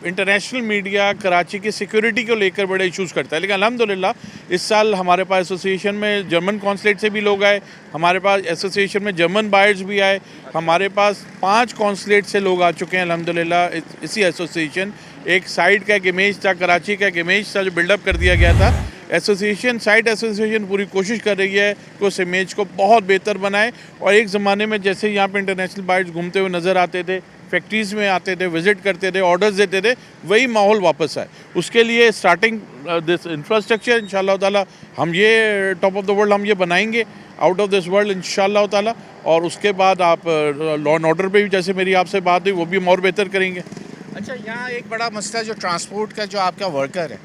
international media Karachi की सिक्योरिटी को लेकर बड़े इश्यूज़ करता है, लेकिन अल्हम्दुलिल्लाह इस साल हमारे पास एसोसिएशन में जर्मन कॉन्सुलेट से भी लोग आए, हमारे पास एसोसिएशन में जर्मन बायर्स भी आए, हमारे पास 5 कॉन्सुलेट से लोग आ चुके हैं अल्हम्दुलिल्लाह इसी एसोसिएशन। एक साइड का एक इमेज था, कराची का एक इमेज था जो बिल्डअप कर दिया गया था। एसोसिएशन, साइट एसोसिएशन पूरी कोशिश कर रही है कि उस इमेज को बहुत बेहतर बनाए। और एक ज़माने में जैसे यहाँ पे इंटरनेशनल बायर्स घूमते हुए नज़र आते थे, फैक्ट्रीज़ में आते थे, विज़िट करते थे, ऑर्डर्स देते थे, वही माहौल वापस आए। उसके लिए स्टार्टिंग दिस इंफ्रास्ट्रक्चर इंशाल्लाह ताला हम ये टॉप ऑफ द वर्ल्ड हम ये बनाएंगे, आउट ऑफ दिस वर्ल्ड इंशाल्लाह ताला। और उसके बाद आप लॉ एंड ऑर्डर पे भी जैसे मेरी आपसे बात हुई वो भी हम और बेहतर करेंगे। अच्छा, यहाँ एक बड़ा मसला जो ट्रांसपोर्ट का, जो आपका वर्कर है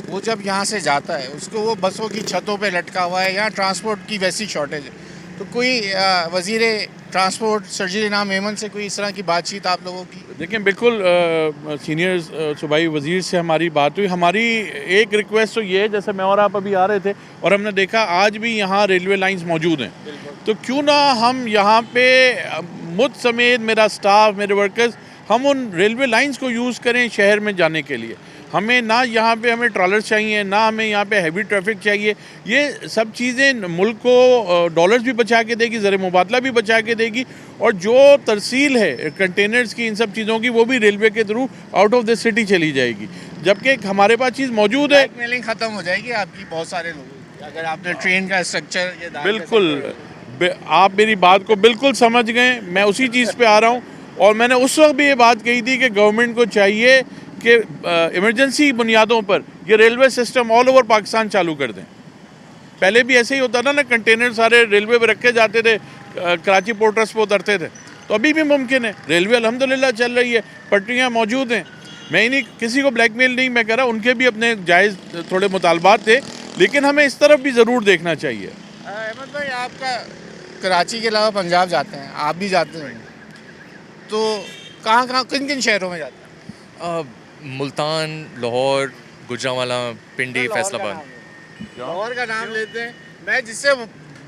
वो जब यहाँ से जाता है उसको वो बसों की छतों पे लटका हुआ है, यहाँ ट्रांसपोर्ट की वैसी शॉर्टेज है। तो कोई वज़ीर ट्रांसपोर्ट सर्जिल इनाम मेमन से कोई इस तरह की बातचीत आप लोगों की? देखिए बिल्कुल सीनियर सूबाई वज़ीर से हमारी बात हुई। हमारी एक रिक्वेस्ट तो ये है, जैसे मैं और आप अभी आ रहे थे और हमने देखा आज भी यहाँ रेलवे लाइंस मौजूद हैं, तो क्यों ना हम यहाँ पे मुझ समेत मेरा स्टाफ, मेरे वर्कर्स, हम उन रेलवे लाइंस को यूज़ करें शहर में जाने के लिए। हमें ना यहाँ पे हमें ट्रॉलर्स चाहिए, ना हमें यहाँ पे हैवी ट्रैफिक चाहिए। ये सब चीज़ें मुल्क को डॉलर्स भी बचा के देगी, ज़र मुबादला भी बचा के देगी, और जो तरसील है कंटेनर्स की, इन सब चीज़ों की, वो भी रेलवे के through out of the city चली जाएगी, जबकि हमारे पास चीज़ मौजूद है। ब्लैकमेलिंग खत्म हो जाएगी आपकी बहुत सारे लोगों, अगर आपने ट्रेन का स्ट्रक्चर ये बिल्कुल आप मेरी बात को बिल्कुल समझ गए, मैं उसी चीज़ पे आ रहा हूँ। और मैंने उस वक्त भी ये बात कही थी कि गवर्नमेंट को चाहिए कि इमरजेंसी बुनियादों पर ये railway system all over Pakistan चालू कर दें। पहले भी ऐसे ही होता था ना, कंटेनर सारे रेलवे पे रखे जाते थे, कराची पोर्ट ट्रस्ट पे उतरते थे, तो अभी भी मुमकिन है। रेलवे अल्हम्दुलिल्लाह चल रही है, पटरियाँ मौजूद हैं। मैं ही नहीं, किसी को ब्लैकमेल नहीं मैं कह रहा, उनके भी अपने जायज़ थोड़े मुतालबात थे, लेकिन हमें इस तरफ भी ज़रूर देखना चाहिए। अहमद भाई, आपका कराची के अलावा पंजाब जाते हैं, आप भी जाते हैं, तो कहाँ किन किन शहरों में जाते हैं? मुल्तान, लाहौर, गुजरांवाला, पिंडी, फैसलाबाद। लाहौर का नाम लेते हैं।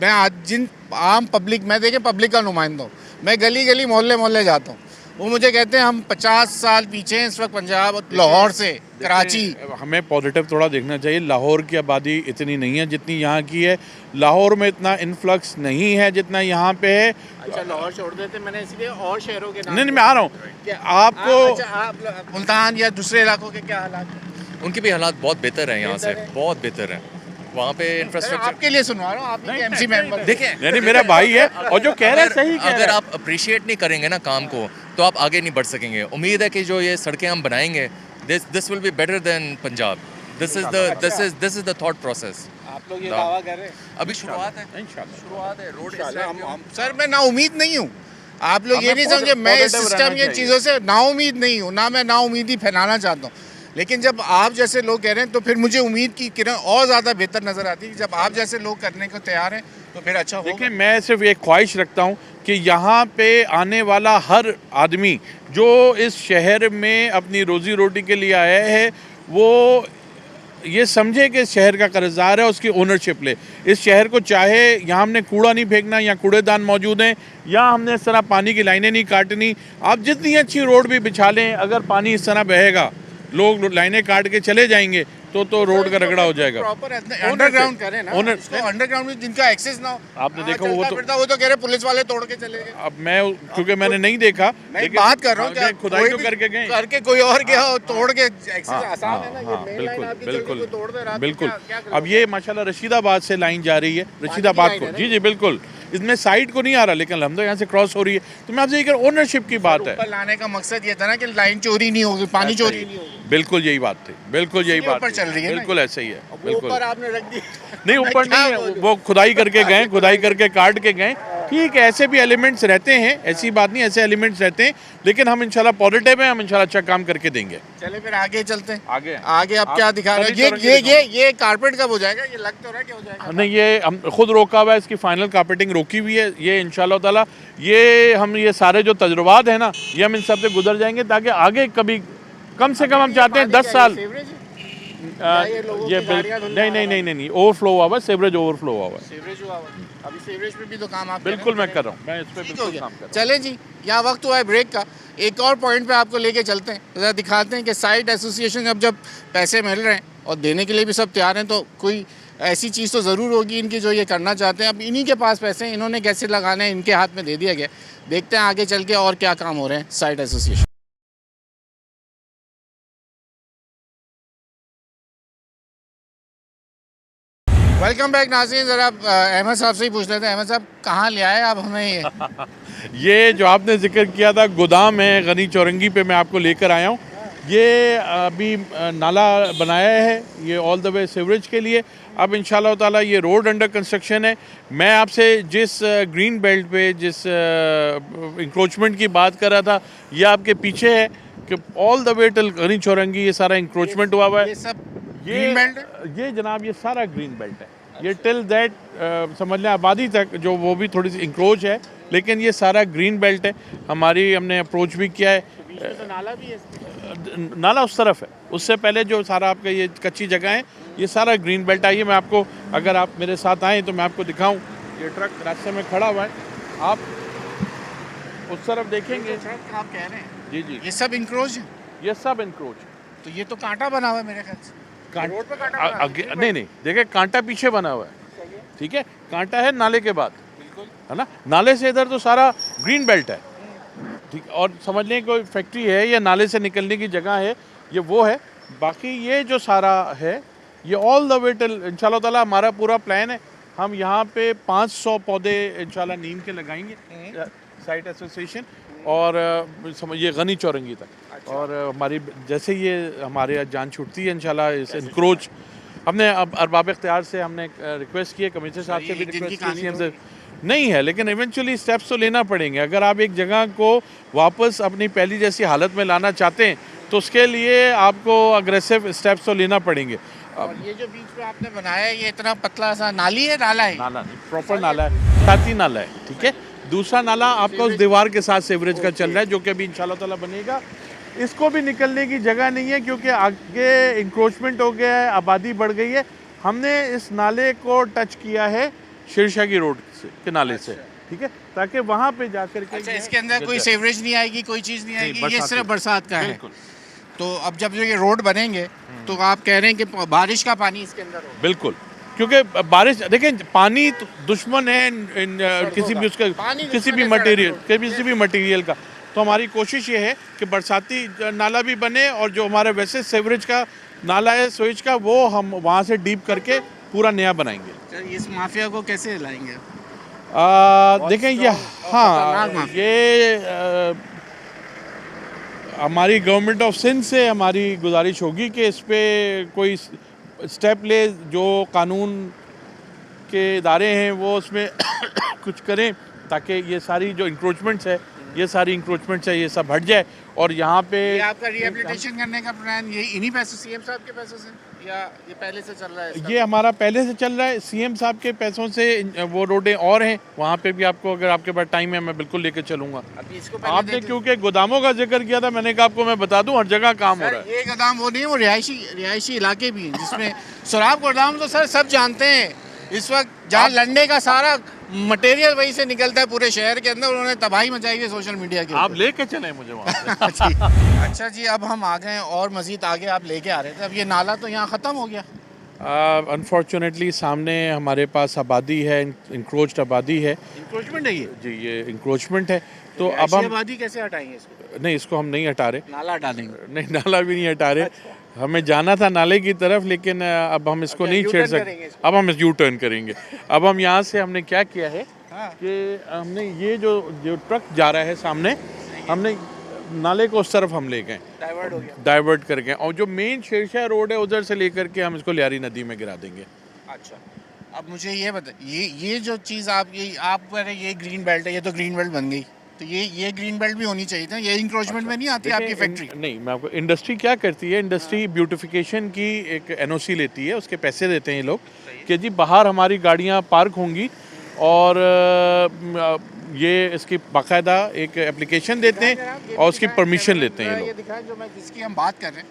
मैं आज जिन आम पब्लिक, मैं देखें पब्लिक का नुमाइंदा हूँ, मैं गली गली मोहल्ले मोहल्ले जाता हूँ, वो मुझे कहते हैं हम 50 साल पीछे हैं इस वक्त पंजाब लाहौर से। कराची, हमें पॉजिटिव थोड़ा देखना चाहिए। लाहौर की आबादी इतनी नहीं है जितनी यहाँ की है, लाहौर में इतना इन्फ्लक्स नहीं है जितना यहाँ पे है। अच्छा लाहौर छोड़ देते, मैंने इसलिए और शहरों के नाम नहीं मैं आ रहा हूँ कि आपको अच्छा, आप मुल्तान या दूसरे इलाकों के क्या हालात हैं? उनके भी हालात बहुत बेहतर हैं यहाँ से, बहुत बेहतर हैं। वहाँ पे इंफ्रास्ट्रक्चर आपके लिए सुनवा रहा हूँ, आप एमसी मेंबर देखें, यानी मेरा भाई है, और जो कह रहा है सही कह रहा अगर है। आप अप्रिशिएट नहीं करेंगे ना काम को, तो आप आगे नहीं बढ़ सकेंगे। उम्मीद है कि जो ये सड़कें हम बनाएंगे, this will be better than Punjab. This is the thought process. आप लोग ये दावा कर रहे हैं? अभी शुरुआत है, शुरुआत है। रोड सर मैं नाउमीद नहीं हूँ, आप लोग ये नहीं समझे, मैं इस सिस्टम की चीज़ों से नाउमीद नहीं हूँ, ना मैं नाउमीदी फैलाना चाहता हूँ, लेकिन जब आप जैसे लोग कह रहे हैं तो फिर मुझे उम्मीद की किरण और ज़्यादा बेहतर नज़र आती है। जब आप जैसे लोग करने को तैयार हैं तो फिर अच्छा होगा। देखिए मैं सिर्फ एक ख्वाहिश रखता हूँ कि यहाँ पे आने वाला हर आदमी जो इस शहर में अपनी रोज़ी रोटी के लिए आया है, वो ये समझे कि इस शहर का कर्जदार है, उसकी ओनरशिप ले। इस शहर को चाहे यहाँ हमने कूड़ा नहीं फेंकना, यहाँ कूड़ेदान मौजूद हैं, या हमने इस तरह पानी की लाइनें नहीं काटनी। आप जितनी अच्छी रोड भी बिछा लें, अगर पानी इस तरह बहेगा, लोग लाइनें काट के चले जाएंगे, तो रोड का रगड़ा हो जाएगा। प्रॉपर अंडरग्राउंड करें ना, अंडरग्राउंड में जिनका एक्सेस ना हो। आपने देखा वो तो कह रहे पुलिस वाले तोड़ के चले गए। अब मैं क्योंकि मैंने नहीं देखा, मैं बात कर रहा हूँ कि खुदाई तो करके गए, करके कोई और गया हो, तोड़ के एक्सेस आसान है ना, हाँ, ये मेन लाइन आपकी चलती, कोई तोड़ दे, रात में बिल्कुल। क्या अब ये माशाल्लाह रशीदाबाद से लाइन जा रही है, रशीदाबाद को, जी बिल्कुल, इसमें साइड को नहीं आ रहा, लेकिन अलहमदुलिल्लाह यहाँ से क्रॉस हो रही है। तो मैं आपसे ये कर, ओनरशिप की बात है, ऊपर लाने का मकसद ये था ना कि लाइन चोरी नहीं होगी, पानी चोरी नहीं होगी। बिल्कुल यही बात थी, बिल्कुल यही बात ऊपर चल रही है, बिल्कुल ऐसे ही है, बिल्कुल। ऊपर आपने रख दी नहीं ऊपर नहीं है, वो खुदाई करके गए, खुदाई करके काट के गए। ठीक है, ऐसे भी एलिमेंट्स रहते हैं, ऐसी बात नहीं, ऐसे एलिमेंट्स रहते हैं, लेकिन हम इंशाल्लाह पॉजिटिव हैं, हम इंशाल्लाह अच्छा काम करके देंगे। चले फिर आगे चलते हैं। आगे आप क्या दिखा रहे हैं? ये कारपेट कब हो जाएगा? ये लग तो रहा है कि हो जाएगा। नहीं, ये हम खुद रोका हुआ है, इसकी फाइनल कारपेटिंग रोकी हुई है। ये इंशाल्लाह ताला ये सारे जो तजुर्बात है ना, ये हम इन सब से गुजर जाएंगे, ताकि आगे कभी कम से कम हम चाहते हैं 10 साल ये नहीं ओवरफ्लो हुआ हुआ, सेवरेज ओवरफ्लो हुआ हुआ है। सीवरेज हुआ हुआ है। अभी सीवरेज पे भी तो काम आप बिल्कुल मैं कर रहा हूँ, मैं इस पे ठीक बिल्कुल हो गया। काम कर रहा हूँ। चले जी, यहाँ वक्त हुआ है ब्रेक का। एक और पॉइंट पे आपको लेके चलते हैं, ज़रा दिखाते हैं कि साइट एसोसिएशन अब जब पैसे मिल रहे हैं और देने के लिए भी सब तैयार हैं, तो कोई ऐसी चीज़ तो ज़रूर होगी इनकी जो ये करना चाहते हैं। अब इन्हीं के पास पैसे हैं, इन्होंने कैसे लगाने हैं, इनके हाथ में दे दिया गया। देखते हैं आगे चल के और क्या काम हो रहे हैं साइट एसोसिएशन। वेलकम बैक नाज़रीन। ज़रा अहमद साहब से ही पूछ लेते हैं। अहमद साहब, कहाँ ले आए आप हमें ये? ये जो आपने जिक्र किया था गोदाम है गनी चौरंगी पे, मैं आपको लेकर आया हूँ। ये अभी नाला बनाया है, ये ऑल द वे सीवरेज के लिए। अब इंशाल्लाह ताला ये रोड अंडर कंस्ट्रक्शन है। मैं आपसे जिस ग्रीन बेल्ट पे जिस इंक्रोचमेंट की बात कर रहा था, ये आपके पीछे है कि all the way till Gani Chowrangi ये सारा इंक्रोचमेंट हुआ हुआ है। ये सब ग्रीन बेल्ट है? ये जनाब ये सारा ग्रीन बेल्ट है। ये टिल दैट समझ लें आबादी तक जो वो भी थोड़ी सी इंक्रोच है, लेकिन ये सारा ग्रीन बेल्ट है। हमारी हमने अप्रोच भी किया है। तो नाला भी है नाला उस तरफ है, उससे पहले जो सारा आपका ये कच्ची जगह है ये सारा ग्रीन बेल्ट। आइए मैं आपको, अगर आप मेरे साथ आएँ तो मैं आपको दिखाऊं। ये ट्रक रास्ते में खड़ा हुआ है, आप उस तरफ देखेंगे। आप कह रहे हैं जी जी, ये सब इंक्रोच है, ये सब इंक्रोच। तो ये तो कांटा बना हुआ है मेरे ख्याल से। रोड पे कांटा बना है। नहीं नहीं, देखिए कांटा पीछे बना हुआ है, ठीक है, कांटा है नाले के बाद, है ना। नाले से इधर तो सारा ग्रीन बेल्ट है, ठीक। और समझ लें कोई फैक्ट्री है या नाले से निकलने की जगह है, ये वो है। बाकी ये जो सारा है ये ऑल द वे टिल इंशाल्लाह ताला हमारा पूरा प्लान है। हम यहाँ पे 500 पौधे इंशाल्लाह नीम के लगाएंगे, साइट एसोसिएशन, और ये गनी चौरंगी तक। और हमारी जैसे ये हमारे यहाँ जान छूटती है इंशाल्लाह इस इंक्रोच, हमने अब अरबाब इख्तियार से हमने रिक्वेस्ट की है, कमिश्नर साहब से भी रिक्वेस्ट की, CM से नहीं है, लेकिन इवेंचुअली स्टेप्स तो लेना पड़ेंगे। अगर आप एक जगह को वापस अपनी पहली जैसी हालत में लाना चाहते हैं तो उसके लिए आपको अग्रेसिव स्टेप्स तो लेना पड़ेंगे। और ये जो बीच में आपने बनाया है ये इतना पतला सा नाली है, नाला है? नाला नहीं, प्रॉपर नाला है, साथी नाला है, ठीक है। दूसरा नाला आपका उस दीवार के साथ सीवरेज का चल रहा है, जो कि अभी इंशाल्लाह ताला बनेगा। इसको भी निकलने की जगह नहीं है क्योंकि आगे इंक्रोचमेंट हो गया है, आबादी बढ़ गई है। हमने इस नाले को टच किया है शेरशाह की रोड से के नाले से, ठीक है, ताकि वहाँ पे जाकर के अच्छा, इसके अंदर कोई सीवरेज नहीं आएगी, कोई चीज़ नहीं आएगी, ये बरसात सिर्फ की। बरसात का है। बिल्कुल। तो अब जब ये रोड बनेंगे तो आप कह रहे हैं कि बारिश का पानी इसके अंदर होगा? बिल्कुल, क्योंकि बारिश, देखें पानी तो दुश्मन है किसी भी उसका, पानी किसी दुश्मन भी है मटेरियल, सड़क किसी भी मटेरियल का। तो हमारी कोशिश ये है कि बरसाती नाला भी बने, और जो हमारा वैसे सीवरेज का नाला है स्विच का, वो हम वहाँ से डीप करके पूरा नया बनाएंगे। अच्छा, इस माफिया को कैसे लाएंगे? देखें ये, हाँ, खतरनाक माफिया। ये हमारी गवर्नमेंट ऑफ सिंध से हमारी गुजारिश होगी कि इस पे कोई स्टेप ले, जो कानून के इदारे हैं वो उसमें कुछ करें, ताकि ये सारी जो इंक्रोचमेंट्स है, ये सारी इंक्रोचमेंट्स है, ये सब हट जाए। और यहाँ पे ये आपका रिहेबिलिटेशन करने का प्लान ये इन्हीं पैसों, CM साहब के पैसों से, या ये पहले से चल रहा है इसका? ये हमारा पहले से चल रहा है, CM साहब के पैसों से। वो रोडें और हैं, वहाँ पे भी आपको, अगर आपके पास टाइम है, मैं बिल्कुल लेकर चलूँगा। अभी इसको पहले आपने देख क्योंकि गोदामों का जिक्र किया था, मैंने कहा आपको मैं बता दूं, हर जगह काम हो रहा है। ये गोदाम वो नहीं है, वो रिहायशी इलाके भी हैं जिसमें शराब गोदाम तो सर सब जानते हैं। इस वक्त जहाँ लड़ने का सारा मटेरियल वहीं से निकलता है पूरे शहर के अंदर, उन्होंने तबाही मचाई हुई सोशल मीडिया के आप ऊपर। लेके चले मुझे वहाँ अच्छा जी, अब हम आ गए और मजीद आगे आप लेके आ रहे थे। अब ये नाला तो यहाँ ख़त्म हो गया। अनफॉर्चुनेटली सामने हमारे पास आबादी है, इंक्रोच्ड आबादी है इंक्रोचमेंट है ये? जी, ये इंक्रोचमेंट है। तो अब ऐसी हम आबादी कैसे हटाएंगे इसको? नहीं, इसको हम नहीं हटा रहे, नाला हटा देंगे? नहीं नाला भी नहीं हटा रहे। हमें जाना था नाले की तरफ, लेकिन अब हम इसको नहीं छेड़ U-turn सकते। करेंगे इसको? अब हम यू टर्न करेंगे। अब हम यहाँ से हमने क्या किया है हाँ। कि हमने ये जो ट्रक जा रहा है सामने, हमने नाले को उस तरफ हम ले गए, डाइवर्ट हो गया। डाइवर्ट कर गए, और जो मेन शेरशाह रोड है उधर से लेकर के हम इसको लियारी नदी में गिरा देंगे। अच्छा, अब मुझे ये बता, ये जो चीज़ आप कह रहे हैं ये ग्रीन बेल्ट है, ये तो ग्रीन बेल्ट बन गई, तो ये ग्रीन बेल्ट भी होनी चाहिए था। ये इंक्रोचमेंट में नहीं आती आपकी फैक्ट्री? नहीं, मैं आपको, इंडस्ट्री क्या करती है, इंडस्ट्री ब्यूटिफिकेशन की एक NOC लेती है, उसके पैसे देते हैं ये लोग कि जी बाहर हमारी गाड़ियाँ पार्क होंगी, और ये इसकी बाकायदा एक एप्लीकेशन देते हैं और उसकी परमिशन लेते हैं ये ये लोग। दिखाएं जो मैं जिसकी हम बात कर रहे हैं,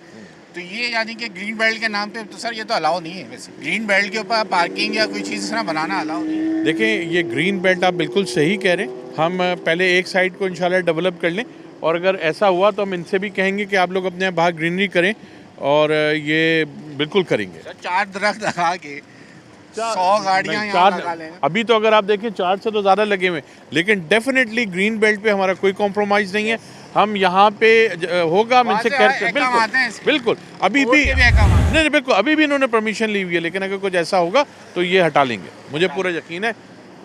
तो ये यानी कि ग्रीन बेल्ट के नाम पे, तो सर ये तो अलाउ नहीं है वैसे। ग्रीन बेल्ट के ऊपर पार्किंग या कोई चीज़ इस तरह बनाना अलाउ नहीं है। देखें, ये ग्रीन बेल्ट आप बिल्कुल सही कह रहे हैं। हम पहले एक साइड को इंशाल्लाह डेवलप कर लें, और अगर ऐसा हुआ तो हम इनसे भी कहेंगे कि आप लोग अपने यहाँ बाहर ग्रीनरी करें, और ये बिल्कुल करेंगे। सर 4 दरख्त लगा के 100 गाड़ियाँ नहीं, यहाँ लगा लेंगे। अभी तो अगर आप देखें 4 से तो ज़्यादा लगे हुए, लेकिन डेफिनेटली ग्रीन बेल्ट पे हमारा कोई कॉम्प्रोमाइज़ नहीं है। हम यहाँ पे होगा, हम इनसे वहाँ से अहकाम आते हैं इसके। बिल्कुल, अभी कोर्ट भी के भी अहकाम आते हैं। नहीं, बिल्कुल, अभी भी इन्होंने परमिशन ली हुई है, लेकिन अगर कुछ ऐसा होगा तो ये हटा लेंगे, मुझे पूरा यकीन है।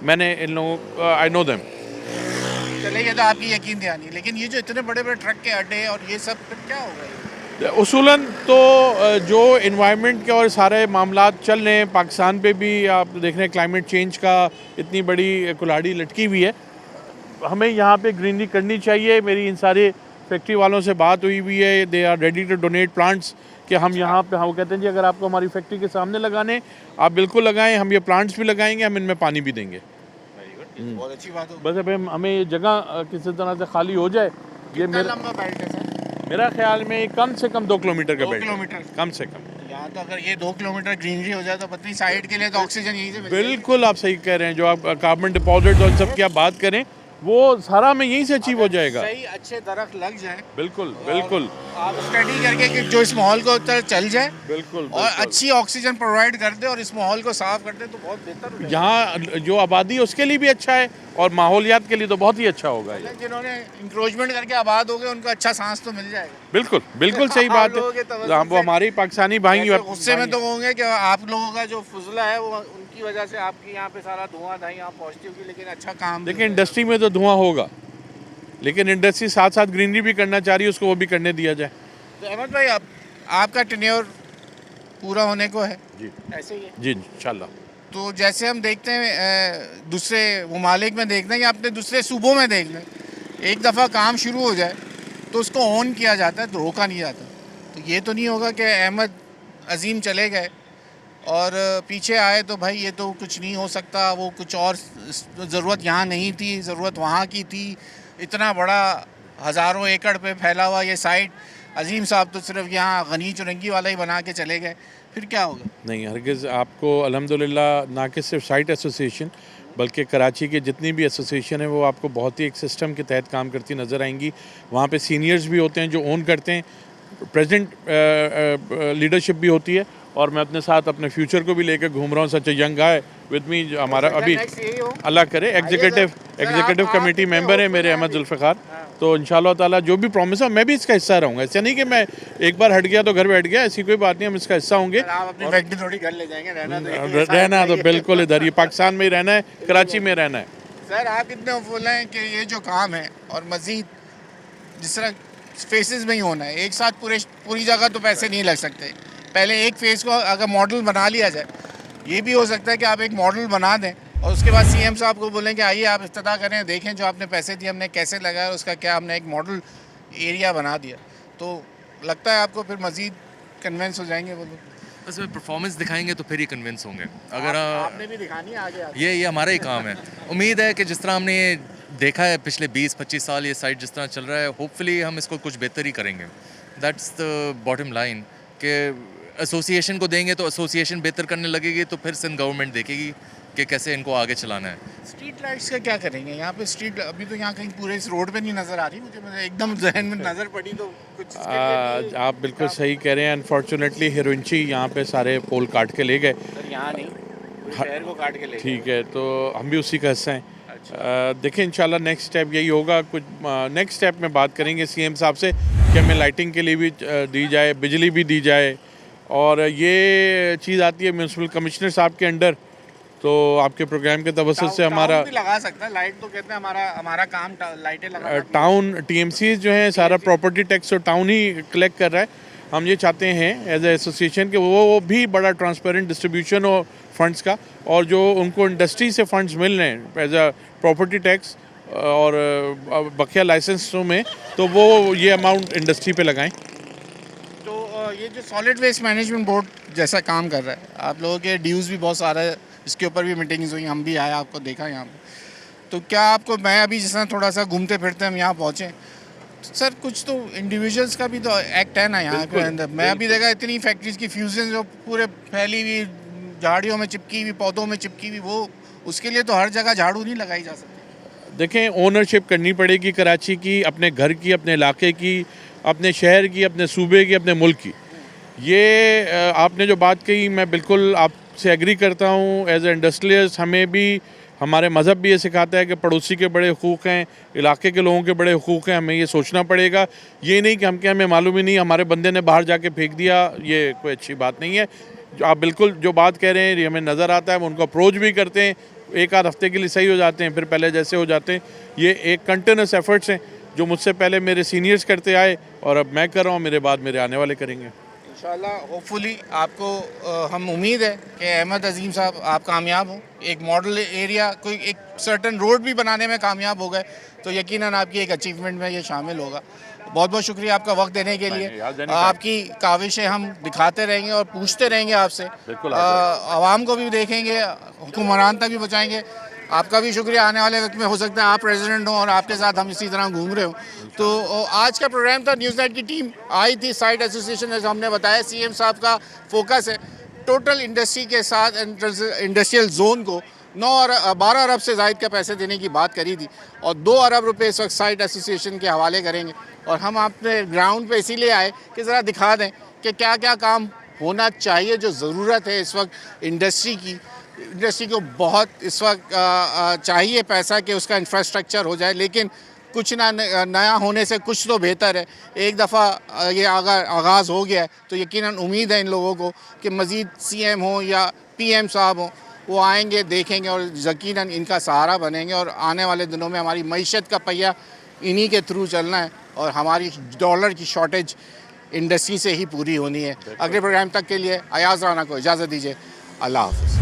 मैंने इन लोगों, आई नो देम। चले, ये तो आपकी यकीन दहानी, लेकिन ये जो इतने बड़े बड़े ट्रक के अड्डे और ये सब, फिर क्या होगा? उसूलन तो जो इन्वायरमेंट के और सारे मामलात चल रहे हैं, पाकिस्तान पे भी आप देख रहे हैं, क्लाइमेट चेंज का इतनी बड़ी कुल्हाड़ी लटकी हुई है। हमें यहाँ पे ग्रीनरी करनी चाहिए। मेरी इन सारे फैक्ट्री वालों से बात हुई हुई है, they are ready to donate plants, कि हम यहाँ पे, हम कहते हैं जी अगर आपको हमारी फैक्ट्री के सामने लगाने, आप बिल्कुल लगाएं, हम ये प्लांट्स भी लगाएंगे, हम इनमें पानी भी देंगे। बहुत अच्छी बात हो। बस अब हमें ये जगह किसी तरह से खाली हो जाए। ये कितना मेरा लंबा बेल्ट है सर? मेरा ख्याल में कम से कम 2 किलोमीटर का 2 बेल्ट है। किलोमीटर? कम से कम। यहाँ तो अगर ये 2 किलोमीटर ग्रीनरी हो जाए तो पत्नी साइड के लिए तो ऑक्सीजन यहीं से मिल जाएगी। बिल्कुल आप सही कह रहे हैं। जो आप कार्बन डिपॉजिट और सब की आप बात करें, वो सारा में यहीं से अचीव हो जाएगा। सही अच्छे दरख्त लग जाए, बिल्कुल बिल्कुल आप स्टडी करके कि जो इस माहौल को उतर चल जाए बिल्कुल और अच्छी ऑक्सीजन प्रोवाइड कर दे और इस माहौल को साफ कर दे तो बहुत बेहतर हो जाएगा। यहाँ जो आबादी है उसके लिए भी अच्छा है और माहौलियात के लिए तो बहुत ही अच्छा होगा ये। जिन्होंने इंक्रोचमेंट करके आबाद हो गए उनको अच्छा सांस तो मिल जाएगा। बिल्कुल बिल्कुल सही आप बात लोगों के है। तवज्जो वो से- हमारे पाकिस्तानी भाई वैसे गुस्से में तो होंगे कि आप लोगों का जो फुजला है वो उनकी वजह से आपकी यहाँ पे सारा धुआं धाई यहाँ पहुँचती होगी, लेकिन अच्छा काम देखिए इंडस्ट्री में तो धुआं होगा, लेकिन इंडस्ट्री साथ साथ ग्रीनरी भी करना चाह रही है, उसको वो भी करने दिया जाए। तो अहमद भाई अब आपका टेन्योर पूरा होने को है जी ऐसे ही है। जी इंशाल्लाह। तो जैसे हम देखते हैं दूसरे ममालिक में देखते हैं कि अपने दूसरे सूबों में देख लें, एक दफ़ा काम शुरू हो जाए तो उसको ऑन किया जाता है, तो रोका नहीं जाता। तो ये तो नहीं होगा कि अहमद अजीम चले गए और पीछे आए तो भाई ये तो कुछ नहीं हो सकता, वो कुछ और ज़रूरत यहाँ नहीं थी, ज़रूरत वहाँ की थी। इतना बड़ा हज़ारों एकड़ पे फैला हुआ ये साइट, अजीम साहब तो सिर्फ यहाँ गनी चुरंगी वाला ही बना के चले गए, फिर क्या होगा? नहीं हरगिज़ आपको अल्हम्दुलिल्लाह ना कि सिर्फ साइट एसोसिएशन बल्कि कराची के जितनी भी एसोसिएशन है वो आपको बहुत ही एक सिस्टम के तहत काम करती नज़र आएंगी। वहाँ पे सीनियर्स भी होते हैं जो ओन करते हैं, प्रेजेंट लीडरशिप भी होती है और मैं अपने साथ अपने फ्यूचर को भी लेकर घूम रहा हूँ। सच यंग गाय विद मी जो हमारा अभी नेक्स्ट यही हो। अल्लाह करे एग्जीक्यूटिव आप कमेटी कितने मेंबर है hopeful मेरे हैं अहमद अभी? जुल्फ़िकार। तो इंशाल्लाह ताला जो भी प्रॉमिस है मैं भी इसका हिस्सा रहूँगा। ऐसा नहीं कि मैं एक बार हट गया तो घर बैठ गया, ऐसी कोई बात नहीं, हम इसका हिस्सा होंगे। सर, आप अपनी फैक्ट्री थोड़ी घर ले जाएंगे, रहना तो बिल्कुल इधर ही पाकिस्तान में ही रहना है, कराची में रहना है। सर आप कितने होपफुल हैं कि ये जो काम है और मज़ीद जिस तरह फेसेस में ही होना है, एक साथ पूरी जगह तो पैसे नहीं लग सकते। पहले एक फेस को अगर मॉडल बना लिया जाए, ये भी हो सकता है कि आप एक मॉडल बना दें और उसके बाद सीएम साहब को बोलें कि आइए आप इफ्तिताह करें, देखें जो आपने पैसे दिए हमने कैसे लगाया, उसका क्या हमने एक मॉडल एरिया बना दिया। तो लगता है आपको फिर मज़ीद कन्वेंस हो जाएंगे वो लोग? बस वे परफॉर्मेंस दिखाएंगे तो फिर ही कन्विंस होंगे। अगर आपने भी दिखानी है आगे आगे। ये हमारा ही काम है। उम्मीद है कि जिस तरह हमने ये देखा है पिछले 20-25 साल ये साइट जिस तरह चल रहा है, होपफुली हम इसको कुछ बेहतर ही करेंगे। दैट्स द बॉटम लाइन कि एसोसिएशन को देंगे तो एसोसिएशन बेहतर करने लगेगी, तो फिर सिंध गवर्नमेंट देखेगी कि कैसे इनको आगे चलाना है। स्ट्रीट लाइट्स का क्या करेंगे यहाँ पे? स्ट्रीट अभी तो यहाँ कहीं पूरे इस रोड पे नहीं नज़र आ रही मुझे, मतलब एकदम जहन में नज़र पड़ी तो कुछ इसके लिए भी- आप बिल्कुल सही कह रहे हैं। अनफॉर्चुनेटली हिरोइंची यहाँ पे सारे पोल काट के ले गए। सर यहाँ नहीं, पूरे शहर को काट के ले गए। ठीक है, तो हम भी उसी का हिस्सा हैं। देखें इंशाल्लाह नेक्स्ट स्टेप यही होगा। कुछ नेक्स्ट स्टेप में बात करेंगे सीएम साहब से कि हमें लाइटिंग के लिए भी दी जाए, बिजली भी दी जाए, और ये चीज़ आती है म्यूनसिपल कमिश्नर साहब के अंडर। तो आपके प्रोग्राम के तवसत से हमारा टाउन भी लगा सकता है लाइट, तो कहते हैं हमारा काम लाइटें लगाना। टाउन टीएमसी जो है सारा प्रॉपर्टी टैक्स और टाउन ही कलेक्ट कर रहा है। हम ये चाहते हैं एज ए एसोसिएशन कि वो भी बड़ा ट्रांसपेरेंट डिस्ट्रीब्यूशन हो फंड्स का, और जो उनको इंडस्ट्री से फंड्स मिल रहे हैं एज अ प्रॉपर्टी टैक्स और बकिया लाइसेंसों में, तो वो ये अमाउंट इंडस्ट्री पे लगाएं। तो ये जो सॉलिड वेस्ट मैनेजमेंट बोर्ड जैसा काम कर रहा है, आप लोगों के ड्यूज़ भी बहुत सारा है, इसके ऊपर भी मीटिंग्स हुई, हम भी आए, आपको देखा यहाँ पे। तो क्या आपको, मैं अभी जिस तरह थोड़ा सा घूमते फिरते हम यहाँ पहुँचे, सर कुछ तो इंडिविजुअल्स का भी तो एक्ट है ना यहाँ के अंदर। मैं अभी देखा इतनी फैक्ट्रीज की फ्यूजन जो पूरे फैली हुई, झाड़ियों में चिपकी हुई, पौधों में चिपकी हुई, वो उसके लिए तो हर जगह झाड़ू नहीं लगाई जा सकती। देखें ओनरशिप करनी पड़ेगी कराची की, अपने घर की, अपने इलाके की, अपने शहर की, अपने सूबे की, अपने मुल्क की। ये आपने जो बात कही मैं बिल्कुल आपसे एग्री करता हूँ। एज ए इंडस्ट्रियलिस्ट हमें भी, हमारे मज़हब भी ये सिखाता है कि पड़ोसी के बड़े हुकूक़ हैं, इलाके के लोगों के बड़े हुकूक़ हैं, हमें ये सोचना पड़ेगा। ये नहीं कि हम क्या, हमें मालूम ही नहीं, हमारे बंदे ने बाहर जाके फेंक दिया, ये कोई अच्छी बात नहीं है। आप बिल्कुल जो बात कह रहे हैं ये हमें नज़र आता है, हम उनको अप्रोच भी करते हैं, एक आध हफ्ते के लिए सही हो जाते हैं, फिर पहले जैसे हो जाते हैं। ये एक कंटिन्यूस एफर्ट्स हैं जो मुझसे पहले मेरे सीनियर्स करते आए और अब मैं कर रहा हूँ, मेरे बाद मेरे आने वाले करेंगे। इंशाल्लाह होपफुली आपको हम उम्मीद है कि अहमद अजीम साहब आप कामयाब हो, एक मॉडल एरिया, कोई एक सर्टन रोड भी बनाने में कामयाब हो गए तो यकीनन आपकी एक अचीवमेंट में ये शामिल होगा। बहुत बहुत शुक्रिया आपका वक्त देने के लिए। आपकी काविशें हम दिखाते रहेंगे और पूछते रहेंगे आपसे, बिल्कुल आवाम को भी देखेंगे, हुक्मरान तक भी पहुँचाएँगे। आपका भी शुक्रिया। आने वाले वक्त में हो सकता है आप प्रेसिडेंट हो और आपके साथ हम इसी तरह घूम रहे हो। तो आज का प्रोग्राम था, न्यूज़ नाइट की टीम आई थी साइट एसोसिएशन, जैसे हमने बताया सीएम साहब का फोकस है टोटल इंडस्ट्री के साथ इंडस्ट्रियल जोन को 12 अरब से ज़ायद का पैसे देने की बात करी थी और 2 अरब रुपए इस वक्त साइट एसोसिएशन के हवाले करेंगे। और हम अपने ग्राउंड पे इसीलिए आए कि ज़रा दिखा दें कि क्या क्या काम होना चाहिए, जो ज़रूरत है इस वक्त इंडस्ट्री को बहुत इस वक्त चाहिए पैसा कि उसका इंफ्रास्ट्रक्चर हो जाए, लेकिन कुछ ना नया होने से कुछ तो बेहतर है। एक दफ़ा ये आगाज़ हो गया है तो यकीनन उम्मीद है इन लोगों को कि मज़ीद सीएम हो या पीएम साहब हो, वो आएंगे, देखेंगे और यकीनन इनका सहारा बनेंगे। और आने वाले दिनों में हमारी मईशत का पहिया इन्हीं के थ्रू चलना है और हमारी डॉलर की शॉर्टेज इंडस्ट्री से ही पूरी होनी है। अगले प्रोग्राम तक के लिए अयाज राना को इजाज़त दीजिए। अल्लाह हाफ़िज़।